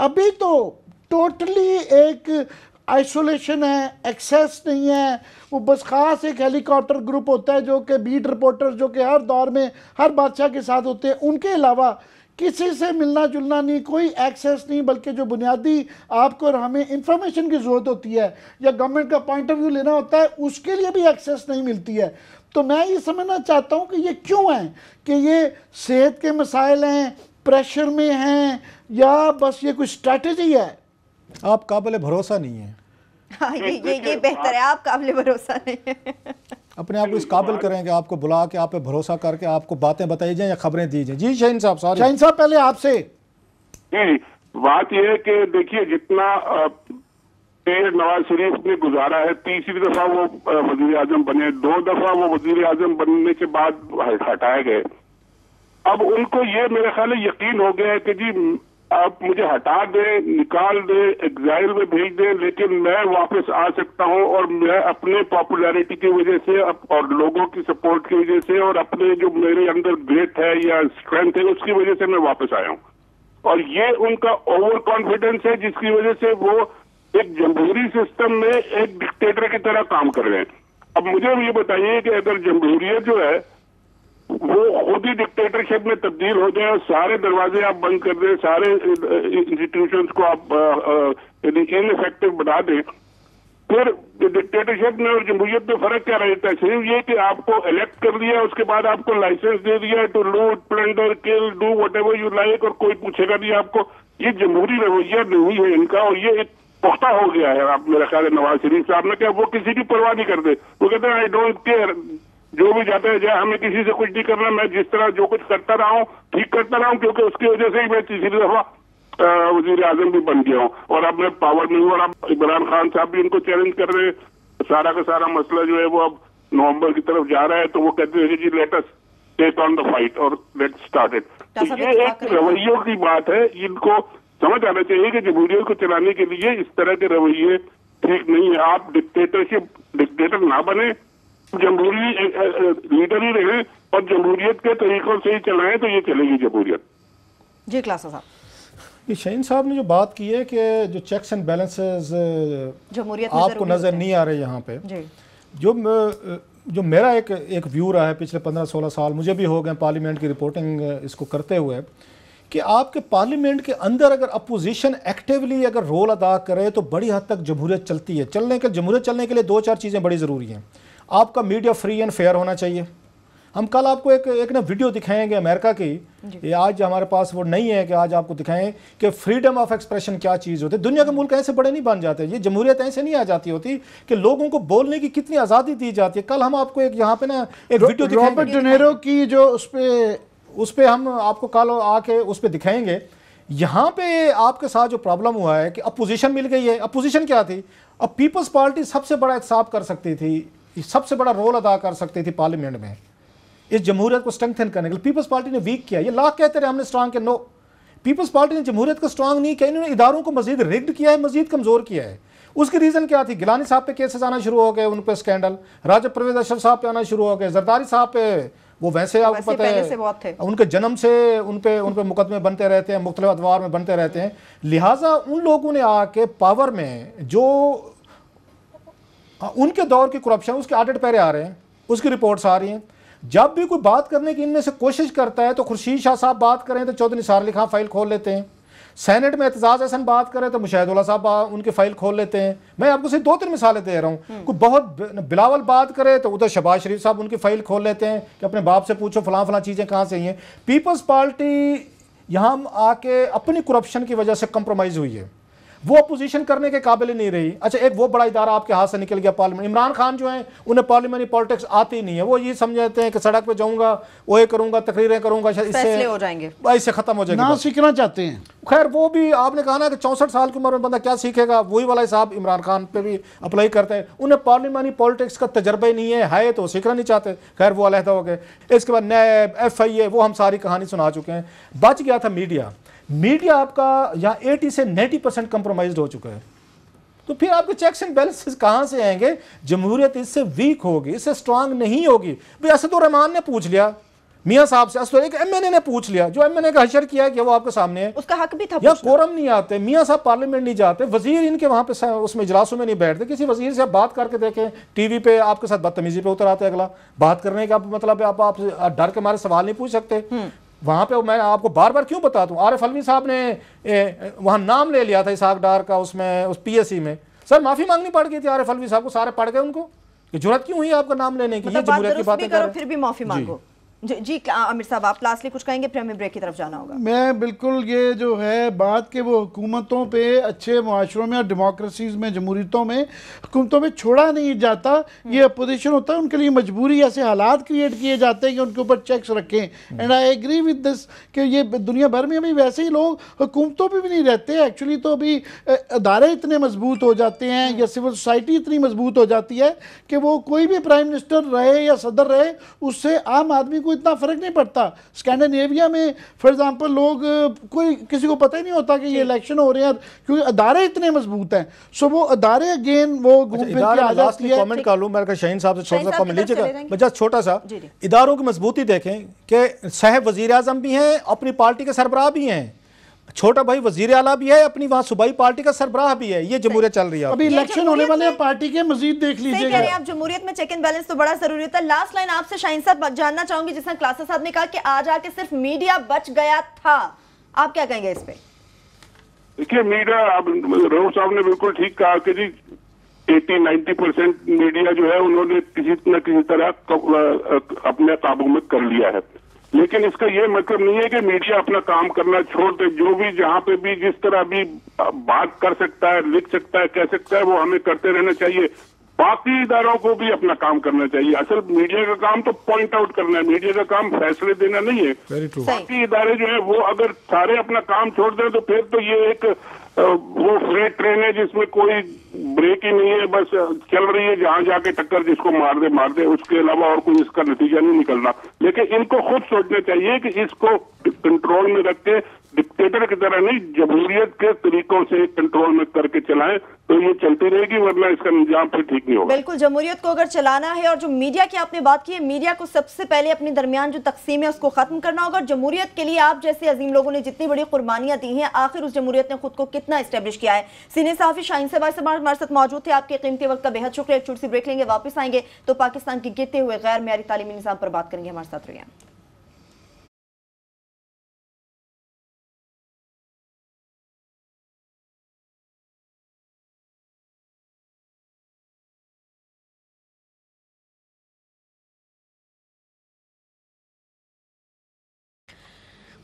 अभी तो टोटली एक आइसोलेशन है, एक्सेस नहीं है। वो बस ख़ास एक हेलीकॉप्टर ग्रुप होता है जो कि बीट रिपोर्टर जो कि हर दौर में हर बादशाह के साथ होते हैं, उनके अलावा किसी से मिलना जुलना नहीं, कोई एक्सेस नहीं। बल्कि जो बुनियादी आपको और हमें इंफॉर्मेशन की ज़रूरत होती है या गवर्नमेंट का पॉइंट ऑफ व्यू लेना होता है, उसके लिए भी एक्सेस नहीं मिलती है। तो मैं ये समझना चाहता हूँ कि ये क्यों है, कि ये सेहत के मसाइल हैं, प्रेशर में हैं, या बस ये कोई स्ट्रैटेजी है? आप काबिल भरोसा नहीं है। हाँ, ये बेहतर है, आप काबिल भरोसा नहीं है। अपने आप को इस काबिल करें कि आपको बुला के आप पे भरोसा करके आपको बातें बताई जाएं या खबरें दी जाएं। जी शाहीन साहब, सॉरी शाहीन साहब पहले आपसे। जी, बात यह है कि देखिए जितना नवाज शरीफ ने गुजारा है, तीसरी दफा वो वजीर आजम बने, 2 दफा वो वजीर आजम बनने के बाद हटाए गए। अब उनको ये मेरे ख्याल है यकीन हो गया है कि जी आप मुझे हटा दें, निकाल दें, एग्जाइल में भेज दें, लेकिन मैं वापस आ सकता हूं, और मैं अपने पॉपुलैरिटी की वजह से और लोगों की सपोर्ट की वजह से और अपने जो मेरे अंदर ग्रेट है या स्ट्रेंथ है उसकी वजह से मैं वापस आया हूं। और ये उनका ओवर कॉन्फिडेंस है जिसकी वजह से वो एक जमहूरी सिस्टम में एक डिक्टेटर की तरह काम कर रहे हैं। अब मुझे ये बताइए कि अगर जमहूरियत जो है वो खुद ही डिक्टेटरशिप में तब्दील हो जाए और सारे दरवाजे आप बंद कर दें, सारे इंस्टीट्यूशंस को आप इनइफेक्टिव बना दें, फिर डिक्टेटरशिप में और जमहूरियत में फर्क क्या रहता है? सिर्फ ये कि आपको इलेक्ट कर दिया, उसके बाद आपको लाइसेंस दे दिया to loot, plunder, kill, do whatever you like, और कोई पूछेगा नहीं आपको। ये जमहूरी रवैया नहीं है इनका, और ये एक पुख्ता हो गया है। आप मेरा ख्याल है नवाज शरीफ साहब ने क्या वो किसी की परवाह नहीं करते। वो कहते हैं आई डोंट केयर, जो भी जाता है जाए, हमें किसी से कुछ नहीं करना, मैं जिस तरह जो कुछ करता रहा हूँ ठीक करता रहा हूँ, क्योंकि उसकी वजह से ही मैं तीसरी दफा वजीर आजम भी बन गया हूँ और अब मैं पावर में हूँ। और अब इमरान खान साहब भी इनको चैलेंज कर रहे हैं। सारा का सारा मसला जो है वो अब नवंबर की तरफ जा रहा है, तो वो कहते हैं जी let us take on the fight और लेट्स स्टार्ट इट। तो ये एक रवैयों की बात है, इनको समझ आना चाहिए कि जमहूरियत को चलाने के लिए इस तरह के रवैये ठीक नहीं है। आप डिक्टेटर ना बने, जमहूरी लीडर ही रहे और जमहूरियत के तरीकों से ही चलाएं, तो ये चलेगी जमहूरियत। जी क्लासा साहब, ये शाहीन साहब ने जो बात की है कि जो चेक्स एंड बैलेंसेस जमहूरियत आपको नजर नहीं आ रहे यहाँ पे, जो मेरा एक व्यू रहा है पिछले 15-16 साल, मुझे भी हो गए पार्लियामेंट की रिपोर्टिंग इसको करते हुए, कि आपके पार्लियामेंट के अंदर अगर अपोजिशन एक्टिवली अगर रोल अदा करे तो बड़ी हद तक जमहूरियत चलती है। जमहूरियत चलने के लिए 2-4 चीज़ें बड़ी ज़रूरी हैं। आपका मीडिया फ्री एंड फेयर होना चाहिए। हम कल आपको एक ना वीडियो दिखाएंगे अमेरिका की, ये आज हमारे पास वो नहीं है कि आज आपको दिखाएं कि फ्रीडम ऑफ एक्सप्रेशन क्या चीज़ होती है। दुनिया के मुल्क ऐसे बड़े नहीं बन जाते, ये जमहूरियत ऐसे नहीं आ जाती होती कि लोगों को बोलने की कितनी आज़ादी दी जाती है। कल हम आपको एक यहाँ पे ना एक वीडियो दिखाएंगे, रॉबर्ट डेनेरो की, जो उस पर हम आपको कल आके उस पर दिखाएंगे। यहाँ पे आपके साथ जो प्रॉब्लम हुआ है कि अपोजिशन मिल गई है। अपोजिशन क्या थी? अब पीपल्स पार्टी सबसे बड़ा एहतसाब कर सकती थी, सबसे बड़ा रोल अदा कर सकती थी पार्लियामेंट में इस जमहूरियत को स्ट्रेंथन करने के लिए। पीपल्स पार्टी ने वीक किया। ये लाख कहते रहे हमने स्ट्रांग किया, नो, पीपल्स पार्टी ने जमहूरियत को स्ट्रांग नहीं किया, इन्होंने इदारों को मजीद रिग्ड किया है, मजीद कमजोर किया है। उसकी रीजन क्या थी? गिलानी साहब पे केसेस आना शुरू हो गए, उन पे स्कैंडल, राजा परवेज अशरफ साहब पे आना शुरू हो गए, जरदारी साहब पे वो वैसे आपको पता है उनके जन्म से उन पे मुकदमे बनते रहते हैं, मुख्तलिफ अदवार में बनते रहते हैं। लिहाजा उन लोगों ने आके पावर में जो उनके दौर की करप्शन, उसके ऑडिट पैरे आ रहे हैं, उसकी रिपोर्ट्स आ रही हैं। जब भी कोई बात करने की इनमें से कोशिश करता है तो खुर्शीद शाह साहब बात करें तो चौधरी निसार अली खां फाइल खोल लेते हैं, सेनेट में एतजाज हसन बात करें तो मुशाहिदुल्लाह साहब उनकी फाइल खोल लेते हैं। मैं आपको सिर्फ 2-3 मिसालें दे रहा हूँ। कोई बहुत बिलावल बात करे तो उधर शहबाज शरीफ साहब उनकी फाइल खोल लेते हैं कि अपने बाप से पूछो फलां चीज़ें कहाँ से आई हैं। पीपल्स पार्टी यहाँ आके अपनी करप्शन की वजह से कंप्रोमाइज़ हुई है, वो अपोजिशन करने के काबिल नहीं रही। अच्छा, एक वो बड़ा इदारा आपके हाथ से निकल गया पार्लियामेंट। इमरान खान जो है उन्हें पार्लियामेंट्री पॉलिटिक्स आती नहीं है, वो ये समझते हैं कि सड़क पे जाऊंगा, वो ये करूंगा, तकरीरें करूंगा, इससे हो जाएंगे, इससे खत्म हो जाएगा, ना सीखना चाहते हैं। खैर वो भी आपने कहा ना कि 64 साल की उम्र में बंदा क्या सीखेगा, वही वाला हिसाब इमरान खान पे भी अप्लाई करता है। उन्हें पार्लियामेंट्री पॉलिटिक्स का तजर्बा ही नहीं है तो सीखना नहीं चाहते। खैर वो अलहदा हो गए। इसके बाद नैब, FIA, वो हम सारी कहानी सुना चुके हैं। बच गया था मीडिया। मीडिया आपका यहाँ 80 से 90% कंप्रोमाइज हो चुका है। तो फिर आपके चेक्स एंड बैलेंसेस कहाँ से आएंगे? जमहूरियत इससे वीक होगी, इससे स्ट्रांग नहीं होगी। भाई असदुर्रहमान ने पूछ लिया मियाँ साहब से, एक एमएनए ने पूछ लिया, जो एमएनए का हशर किया कि वो आपके सामने है, उसका हक भी था। या कोरम नहीं आते, मियाँ साहब पार्लियामेंट नहीं जाते, वजीर इनके वहां पे उसमें इजलासों में नहीं बैठते, किसी वजीर से आप बात करके देखें, टीवी पे आपके साथ बदतमीजी पे उतर आते, अगला बात करने का मतलब आप डर के मारे सवाल नहीं पूछ सकते। वहां पे मैं आपको बार बार क्यों बता दूं, आरिफ अलवी साहब ने वहां नाम ले लिया था इसहाक डार का, उसमें उस पीएससी में, सर माफी मांगनी पड़ गई थी आरिफ अलवी साहब को, सारे पढ़ गए उनको कि जरूरत क्यों हुई आपका नाम लेने की, ये जमहूरियत की बातें करो फिर भी माफी मांगो। जी आमिर साहब, आप लास्टली कुछ कहेंगे, फिर हमें ब्रेक की तरफ जाना होगा। मैं बिल्कुल ये जो है बात के वो हुकूमतों पे, अच्छे मुआशरों में और डेमोक्रेसीज में, जमहूरियतों में, हुकूमतों में छोड़ा नहीं जाता, ये अपोजिशन होता है, उनके लिए मजबूरी ऐसे हालात क्रिएट किए जाते हैं कि उनके ऊपर चेक्स रखें। And I agree with this कि ये दुनिया भर में अभी वैसे ही लोग हुकूमतों पर भी नहीं रहते एक्चुअली, तो अभी अदारे इतने मजबूत हो जाते हैं या सिविल सोसाइटी इतनी मजबूत हो जाती है कि वो कोई भी प्राइम मिनिस्टर रहे या सदर रहे, उससे आम आदमी को इतना फर्क नहीं पड़ता। स्कैंडिनेविया में फॉर एग्जांपल लोग कोई किसी को पता ही नहीं होता कि ये इलेक्शन हो रहे हैं, क्योंकि अदारे इतने मजबूत हैं। सो वो अदारे अगेन वो घूम फिर के आ जाती है। कमेंट कर लूं, मेरे शाहीन साहब से छोटा सा कमेंट लीजिएगा, बस छोटा सा। इदारों की मजबूती देखें कि साहब वजीर आजम भी हैं, अपनी पार्टी के सरबराह भी हैं, छोटा भाई वजीर आला भी है, अपनी वहां सूबाई पार्टी का सरबराह भी है, ये जमहूरियत चल रही है। अभी इलेक्शन होने वाले हैं, पार्टी के मजीद देख लीजिएगा। आप जमहूरियत में चेक एंड बैलेंस तो बड़ा जरूरी होता है। लास्ट लाइन आपसे शाहीन साहब जानना चाहूंगी, जिसने क्लासा साहब ने कहा कि आज आके सिर्फ मीडिया बच गया था, आप क्या कहेंगे इस पे? देखिए मीडिया, रऊफ साहब ने बिल्कुल ठीक कहा कि जी 80-90% मीडिया जो है उन्होंने किसी न किसी तरह अपने काबू में कर लिया है, लेकिन इसका ये मतलब नहीं है कि मीडिया अपना काम करना छोड़ दे। जो भी जहां पे भी जिस तरह भी बात कर सकता है, लिख सकता है, कह सकता है, वो हमें करते रहना चाहिए। बाकी इदारों को भी अपना काम करना चाहिए। असल मीडिया का काम तो पॉइंट आउट करना है, मीडिया का काम फैसले देना नहीं है। बाकी इदारे जो है वो अगर सारे अपना काम छोड़ दें तो फिर तो ये एक वो फ्रेट ट्रेन है जिसमें कोई ब्रेक ही नहीं है, बस चल रही है, जहां जाके टक्कर जिसको मार दे, उसके अलावा और कोई इसका नतीजा नहीं निकलना। लेकिन इनको खुद सोचना चाहिए कि इसको कंट्रोल में रख के डिक्टेटर की तरह नहीं, जमहूरियत के तरीकों से कंट्रोल में करके चलाएं, तो ये चलती रहेगी, वरना इसका निजाम फिर ठीक नहीं होगा। बिल्कुल, जमहूरियत को अगर चलाना है, और जो मीडिया की आपने बात की है, मीडिया को सबसे पहले अपने दरमियान जो तकसीम है उसको खत्म करना होगा। जमहूरियत के लिए आप जैसे अजीम लोगों ने जितनी बड़ी कुर्बानियां दी हैं, आखिर उस जमहूरियत ने खुद को कितना एस्टेब्लिश किया है। सीनियर सहाफी शाहीन साहब हमारे साथ मौजूद थे, आपके कीमती वक्त का बेहद शुक्रिया। एक छोटी सी ब्रेक लेंगे, वापस आएंगे तो पाकिस्तान के गिरते हुए गैर मेयारी तालीमी निज़ाम पर बात करेंगे। हमारे साथ रहिए।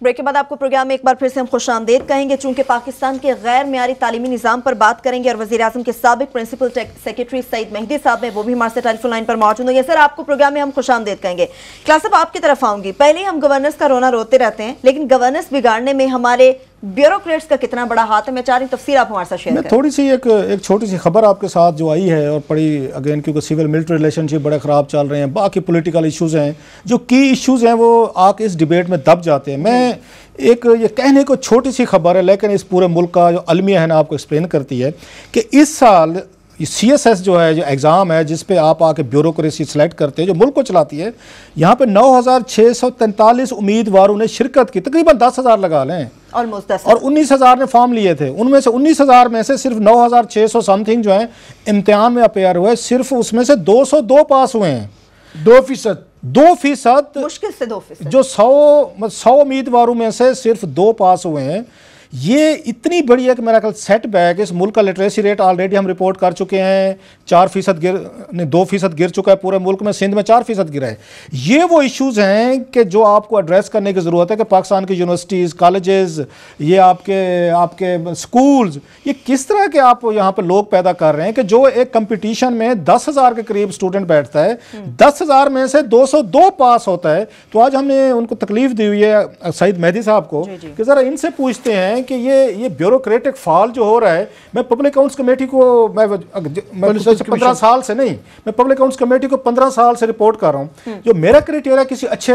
ब्रेक के बाद आपको प्रोग्राम में एक बार फिर से हम खुशामदीद कहेंगे, चूंकि पाकिस्तान के गैर मेयारी तालीमी निज़ाम पर बात करेंगे और वज़ीर आज़म के साबिक प्रिंसिपल सेक्रेटरी सईद मेहदी साहब हैं, वो भी हमारे साथ टेलीफोन लाइन पर मौजूद होंगे। सर, आपको प्रोग्राम में हम खुशामदीद कहेंगे। क्लास साहब, आपकी तरफ आऊंगी। पहले हम गवर्नेंस का रोना रोते रहते हैं, लेकिन गवर्नेंस बिगाड़ने में हमारे ब्यूरोक्रेट्स का कितना बड़ा हाथ है, मैं चाह रही हूं तफसीर आप हमारे साथ शेयर करें। थोड़ी सी एक छोटी सी खबर आपके साथ जो आई है और पड़ी अगेन, क्योंकि सिविल मिलिट्री रिलेशनशिप बड़े ख़राब चल रहे हैं, बाकी पॉलिटिकल इश्यूज़ हैं, जो की इश्यूज़ हैं वो आके इस डिबेट में दब जाते हैं। मैं एक ये कहने को छोटी सी खबर है, लेकिन इस पूरे मुल्क का जो अलमिया है ना आपको एक्सप्लेन करती है कि इस साल CSS जो है, जो एग्ज़ाम है जिस पे आप आके ब्यूरोक्रेसी सेलेक्ट करते हैं, जो मुल्क को चलाती है, यहाँ पे 9,643 उम्मीदवारों ने शिरकत की, तकरीबन 10,000 लगा लें, और 19,000 ने फॉर्म लिए थे। उनमें से 19,000 में से सिर्फ 9,600 समथिंग जो है इम्तिहान में अपेयर हुए, सिर्फ उसमें से 202 पास हुए हैं। 2% मुश्किल से 2%, जो 100 उम्मीदवारों में से सिर्फ 2 पास हुए हैं। ये इतनी बड़ी है कि मेरा ख्याल सेटबैक, इस मुल्क का लिटरेसी रेट ऑलरेडी हम रिपोर्ट कर चुके हैं 2% गिर चुका है पूरे मुल्क में, सिंध में 4% गिरा है। ये वो इश्यूज़ हैं कि जो आपको एड्रेस करने की ज़रूरत है कि पाकिस्तान की यूनिवर्सिटीज़, कॉलेजेस, ये आपके स्कूल्स, ये किस तरह के आप यहाँ पर लोग पैदा कर रहे हैं कि जो एक कंपटीशन में 10,000 के करीब स्टूडेंट बैठता है, 10,000 में से 202 पास होता है। तो आज हमने उनको तकलीफ दी हुई है सईद मेहदी साहब को कि ज़रा इनसे पूछते हैं हैं कि ये ब्यूरोक्रेटिक फॉल जो हो रहा है, मैं पब्लिक अकाउंट्स कमेटी को मैं 15 साल से नहीं, मैं पब्लिक अकाउंट्स कमेटी को 15 साल से रिपोर्ट कर रहा हूँ। जो मेरा क्राइटेरिया किसी अच्छे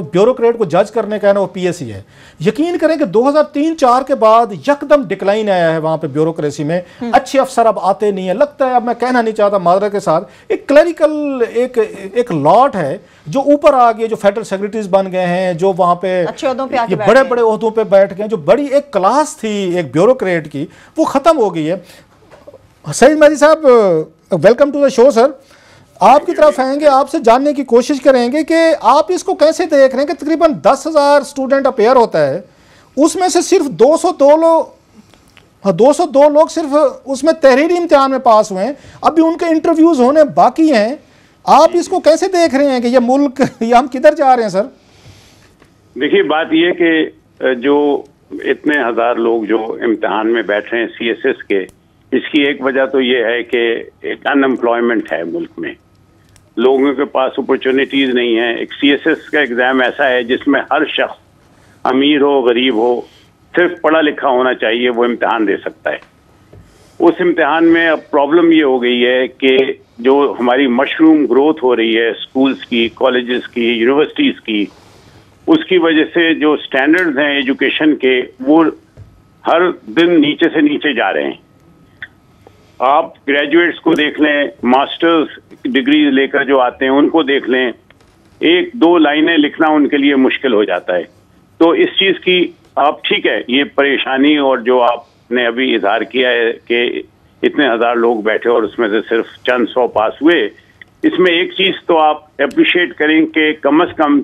ब्यूरोक्रेट को जज करने का है ना, वो PSC है। यकीन करें कि 2003-4 के बाद यकदम डिक्लाइन आया है वहाँ पे ब्यूरोक्रेसी में। अच्छे अफसर अब आते नहीं है, लगता है, अब मैं कहना नहीं चाहता माजरत के साथ, एक क्लरिकल एक लॉट है जो ऊपर आ गए, जो फेडरल सेक्रेटरीज बन गए हैं, जो वहाँ पे ये बड़े बड़े ओहदों पे बैठ गए। जो बड़ी एक क्लास थी एक ब्यूरोक्रेट की, वो ख़त्म हो गई है। सईद मेहदी साहब, welcome to the show sir. आपकी तरफ आएंगे, आपसे जानने की कोशिश करेंगे कि आप इसको कैसे देख रहे हैं कि तकरीबन 10,000 स्टूडेंट अपेयर होता है, उसमें से सिर्फ 202 लोग सिर्फ उसमें तहरीरी इम्तिहान में पास हुए हैं, अभी उनके इंटरव्यूज होने बाकी हैं। आप इसको कैसे देख रहे हैं कि ये मुल्क, ये हम किधर जा रहे हैं सर? देखिए, बात ये कि जो इतने हजार लोग जो इम्तिहान में बैठ रहे हैं CSS के, इसकी एक वजह तो ये है कि एक अनएम्प्लॉयमेंट है मुल्क में, लोगों के पास अपॉर्चुनिटीज नहीं है। एक CSS का एग्जाम ऐसा है जिसमें हर शख्स, अमीर हो गरीब हो, सिर्फ पढ़ा लिखा होना चाहिए, वो इम्तिहान दे सकता है। उस इम्तिहान में अब प्रॉब्लम ये हो गई है कि जो हमारी मशरूम ग्रोथ हो रही है स्कूल्स की, कॉलेजेस की, यूनिवर्सिटीज़ की, उसकी वजह से जो स्टैंडर्ड्स हैं एजुकेशन के, वो हर दिन नीचे से नीचे जा रहे हैं। आप ग्रेजुएट्स को देख लें, मास्टर्स डिग्री लेकर जो आते हैं उनको देख लें, 1-2 लाइनें लिखना उनके लिए मुश्किल हो जाता है। तो इस चीज़ की आप, ठीक है, ये परेशानी और जो आपने अभी इजहार किया है कि इतने हजार लोग बैठे और उसमें से सिर्फ चंद 100 पास हुए, इसमें एक चीज तो आप अप्रिशिएट करें कि कम से कम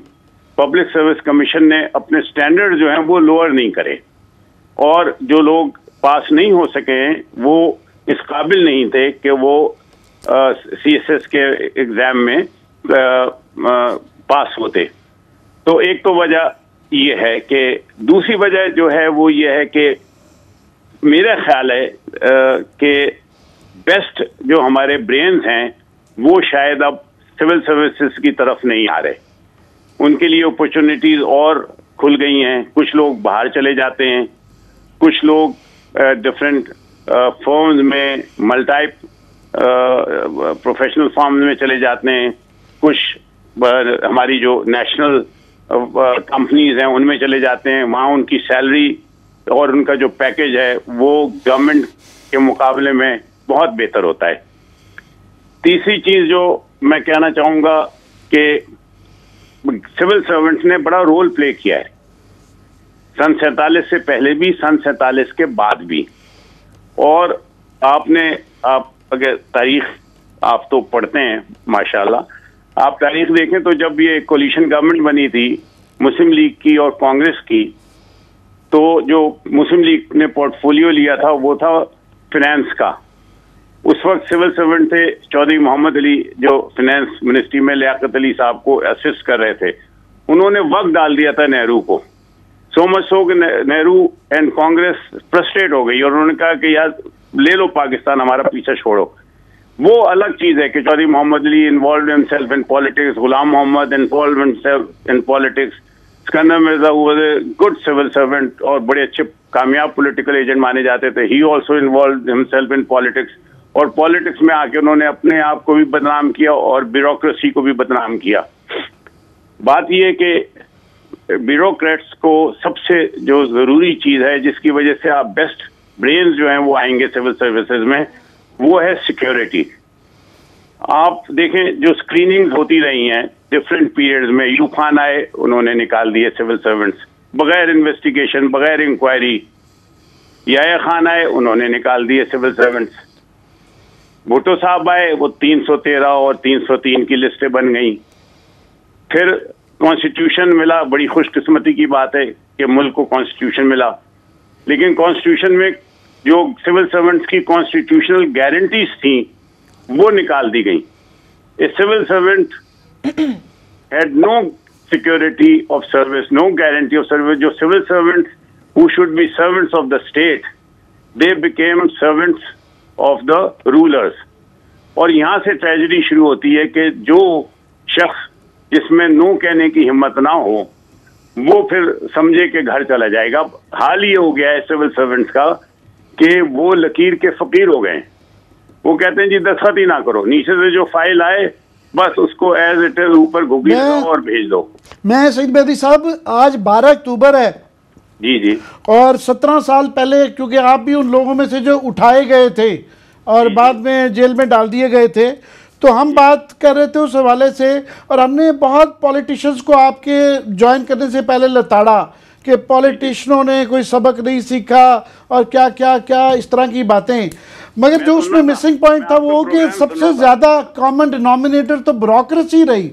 पब्लिक सर्विस कमीशन ने अपने स्टैंडर्ड जो हैं वो लोअर नहीं करे, और जो लोग पास नहीं हो सके वो इस काबिल नहीं थे कि वो CSS के एग्जाम में पास होते। तो एक तो वजह ये है कि दूसरी वजह जो है वो ये है कि मेरा ख्याल है कि बेस्ट जो हमारे ब्रेन्स हैं वो शायद अब सिविल सर्विसेज की तरफ नहीं आ रहे, उनके लिए अपॉर्चुनिटीज और खुल गई हैं। कुछ लोग बाहर चले जाते हैं, कुछ लोग डिफरेंट फर्म्स में, मल्टी प्रोफेशनल फर्म्स में चले जाते हैं, कुछ हमारी जो नेशनल कंपनीज हैं उनमें चले जाते हैं। वहाँ उनकी सैलरी और उनका जो पैकेज है वो गवर्नमेंट के मुकाबले में बहुत बेहतर होता है। तीसरी चीज जो मैं कहना चाहूँगा कि सिविल सर्वेंट्स ने बड़ा रोल प्ले किया है, सन 47 से पहले भी, सन 47 के बाद भी। और आप अगर तारीख आप तो पढ़ते हैं माशाल्लाह, आप तारीख देखें तो जब ये कोलिशन गवर्नमेंट बनी थी मुस्लिम लीग की और कांग्रेस की, तो जो मुस्लिम लीग ने पोर्टफोलियो लिया था वो था फिनेंस का। उस वक्त सिविल सर्वेंट थे चौधरी मोहम्मद अली, जो फिनेंस मिनिस्ट्री में लियाकत अली साहब को असिस्ट कर रहे थे। उन्होंने वक्त डाल दिया था नेहरू को, सो मच सो कि नेहरू एंड कांग्रेस फ्रस्ट्रेट हो गई और उन्होंने कहा कि यार ले लो पाकिस्तान, हमारा पीछा छोड़ो। वो अलग चीज है कि Chaudhry Mohammad Ali involve himself in politics, Ghulam Mohammad involve himself in politics, Sikandar Mirza was a good civil servant और बड़े अच्छे कामयाब पॉलिटिकल एजेंट माने जाते थे, he also involve himself in politics. और पॉलिटिक्स में आके उन्होंने अपने आप को भी बदनाम किया और ब्यूरोक्रेसी को भी बदनाम किया। बात यह कि ब्यूरोक्रेट्स को सबसे जो जरूरी चीज है जिसकी वजह से आप बेस्ट ब्रेन्स जो हैं वो आएंगे सिविल सर्विसेज में, वो है सिक्योरिटी। आप देखें जो स्क्रीनिंग होती रही हैं डिफरेंट पीरियड्स में, यूब खान आए, उन्होंने निकाल दिए सिविल सर्वेंट्स बगैर इन्वेस्टिगेशन, बगैर इंक्वायरी। याया खान आए, उन्होंने निकाल दिए सिविल सर्वेंट्स। भुट्टो साहब आए, वो 313 और 303 की लिस्टें बन गई। फिर कॉन्स्टिट्यूशन मिला, बड़ी खुशकिस्मती की बात है कि मुल्क को कॉन्स्टिट्यूशन मिला, लेकिन कॉन्स्टिट्यूशन में जो सिविल सर्वेंट्स की कॉन्स्टिट्यूशनल गारंटीज थी वो निकाल दी गई। A civil servant had no security of service, no guarantee of service. जो civil servants who should be servants of the state, they became servants of the rulers. और यहाँ से ट्रेजेडी शुरू होती है कि जो शख्स जिसमें नो कहने की हिम्मत ना हो, वो फिर समझे कि घर चला जाएगा। हाल ये हो गया है सिविल सर्वेंट्स का कि वो लकीर के फकीर हो गए। वो कहते हैं जी दस्तखत ही ना करो, नीचे से जो फाइल आए बस उसको एज इट इज ऊपर घुगी लगाओ और भेज दो। मैं सईद मेहदी साहब, आज 12 अक्टूबर है जी जी, और 17 साल पहले, क्योंकि आप भी उन लोगों में से जो उठाए गए थे और बाद में जेल में डाल दिए गए थे, तो हम बात कर रहे थे उस हवाले से, और हमने बहुत पॉलिटिशियंस को आपके ज्वाइन करने से पहले लताड़ा कि पॉलिटिशियनों ने कोई सबक नहीं सीखा और क्या क्या क्या इस तरह की बातें। मगर जो उसमें मिसिंग पॉइंट था वो कि सबसे ज़्यादा कॉमन डिनोमिनेटर तो ब्यूरोक्रेसी रही,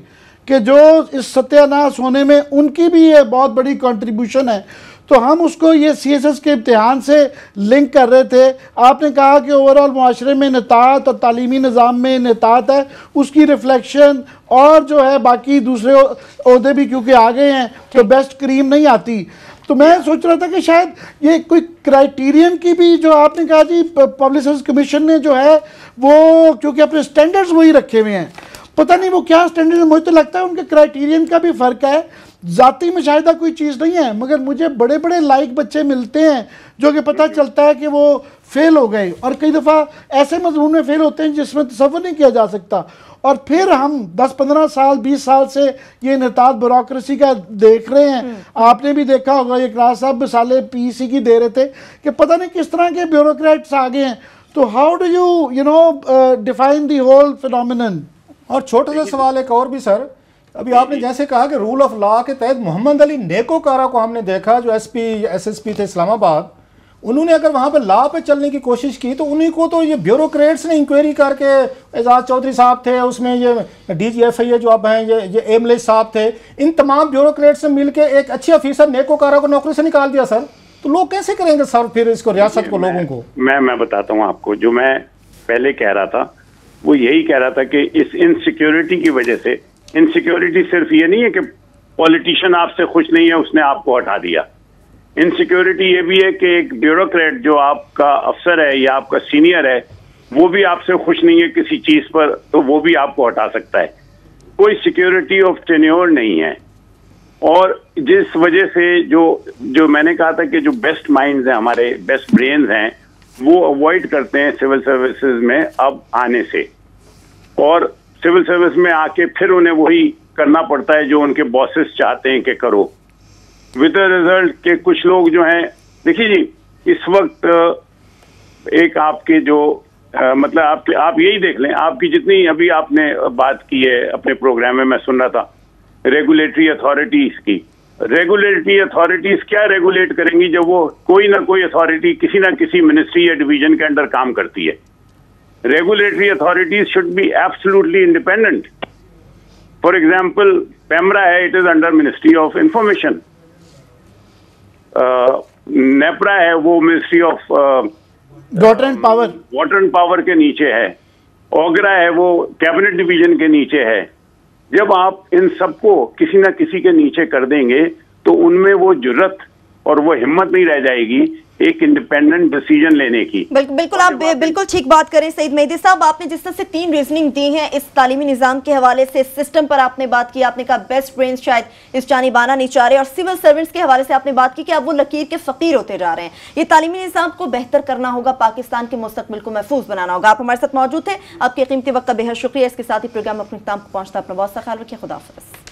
कि जो इस सत्यानाश होने में उनकी भी ये बहुत बड़ी कंट्रीब्यूशन है। तो हम उसको ये CSS के इम्तिहान से लिंक कर रहे थे। आपने कहा कि ओवरऑल मुआशरे में इनेतात और तालीमी निज़ाम में इनेतात है, उसकी रिफ्लेक्शन, और जो है बाकी दूसरे ओहदे भी क्योंकि आ गए हैं तो बेस्ट क्रीम नहीं आती। तो मैं सोच रहा था कि शायद ये कोई क्राइटेरियन की भी, जो आपने कहा जी पब्लिक सर्विस कमीशन ने जो है वो क्योंकि अपने स्टैंडर्ड्स वही रखे हुए हैं, पता नहीं वो क्या स्टैंडर्ड है। मुझे तो लगता है उनके क्राइटेरियन का भी फ़र्क है, ज़ाती मुशाहिदा कोई चीज़ नहीं है। मगर मुझे बड़े बड़े लाइक बच्चे मिलते हैं जो कि पता चलता है कि वो फेल हो गए, और कई दफ़ा ऐसे मजमून में फेल होते हैं जिसमें तसव्वुर नहीं किया जा सकता। और फिर हम 10-15 साल 20 साल से ये इनेतात ब्यूरोक्रेसी का देख रहे हैं। आपने भी देखा होगा, ये क्लास साहब मिसाले PEC की दे रहे थे कि पता नहीं किस तरह के ब्यूरोक्रेट्स आ गए हैं। तो how do you no define the whole phenomenon? और छोटा सा सवाल एक और भी सर, अभी आपने जैसे कहा कि रूल ऑफ लॉ के तहत मोहम्मद अली नेकोकारा को हमने देखा, जो SP SSP थे इस्लामाबाद, उन्होंने अगर वहाँ पे लॉ पे चलने की कोशिश की तो उन्हीं को तो ये ब्यूरोक्रेट्स ने इंक्वायरी करके, एजाज चौधरी साहब थे उसमें, ये DGFIA जो अब हैं, ये एमलेज साहब थे, इन तमाम ब्यूरोक्रेट्स ने मिलकर एक अच्छे ऑफिसर नेकोकारा को नौकरी से निकाल दिया सर। तो लोग कैसे करेंगे सर फिर इसको, रियासत को, लोगों को? मैं बताता हूँ आपको, जो मैं पहले कह रहा था वो यही कह रहा था कि इस इनसिक्योरिटी की वजह से, इनसिक्योरिटी सिर्फ ये नहीं है कि पॉलिटिशियन आपसे खुश नहीं है उसने आपको हटा दिया, इनसिक्योरिटी ये भी है कि एक ब्यूरोक्रेट जो आपका अफसर है या आपका सीनियर है वो भी आपसे खुश नहीं है किसी चीज पर, तो वो भी आपको हटा सकता है। कोई सिक्योरिटी ऑफ टेन्योर नहीं है। और जिस वजह से जो मैंने कहा था कि जो बेस्ट माइंड्स हैं, हमारे बेस्ट ब्रेन्स हैं, वो अवॉइड करते हैं सिविल सर्विसेज में अब आने से, और सिविल सर्विस में आके फिर उन्हें वही करना पड़ता है जो उनके बॉसेस चाहते हैं कि करो, विद द रिजल्ट के कुछ लोग जो हैं, देखिए जी इस वक्त एक आपके जो मतलब आप यही देख लें, आपकी जितनी अभी आपने बात की है अपने प्रोग्राम में, मैं सुन रहा था रेगुलेटरी अथॉरिटीज की। रेगुलेटरी अथॉरिटीज क्या रेगुलेट करेंगी जब वो कोई ना कोई अथॉरिटी किसी ना किसी मिनिस्ट्री या डिवीजन के अंडर काम करती है। Regulatory authorities should be absolutely independent. For example PEMRA है, it is under ministry of information. NEPRA है, वो ministry of water and power के नीचे है। ओगरा है, वो कैबिनेट डिवीजन के नीचे है। जब आप इन सबको किसी ना किसी के नीचे कर देंगे तो उनमें वो जुर्रत और वो हिम्मत नहीं रह जाएगी एक इंडिपेंडेंट डिसीजन लेने की। बिल्कुल आप बिल्कुल ठीक बात करें सईद मेहदी साहब। आपने जिस तरह से 3 रीजनिंग दी हैं इस तालीमी निज़ाम के हवाले से, सिस्टम पर आपने बात की, आपने कहा बेस्ट ब्रेन शायद इस जानिब आना नहीं चाह रहे, और सिविल सर्वेंट्स के हवाले से आपने बात की कि अब वो लकीर के फकीर होते जा रहे हैं। ये तालीमी निज़ाम को बेहतर करना होगा, पाकिस्तान के मुस्तकबिल को महफूज बनाना होगा। आप हमारे साथ मौजूद थे, आपके कीमती वक्त का बेहद शुक्रिया। इसके साथ ही प्रोग्राम अपने इख्तिताम को पहुंचता। अपना बहुत सा ख्याल रखिए। खुदा हाफिज़।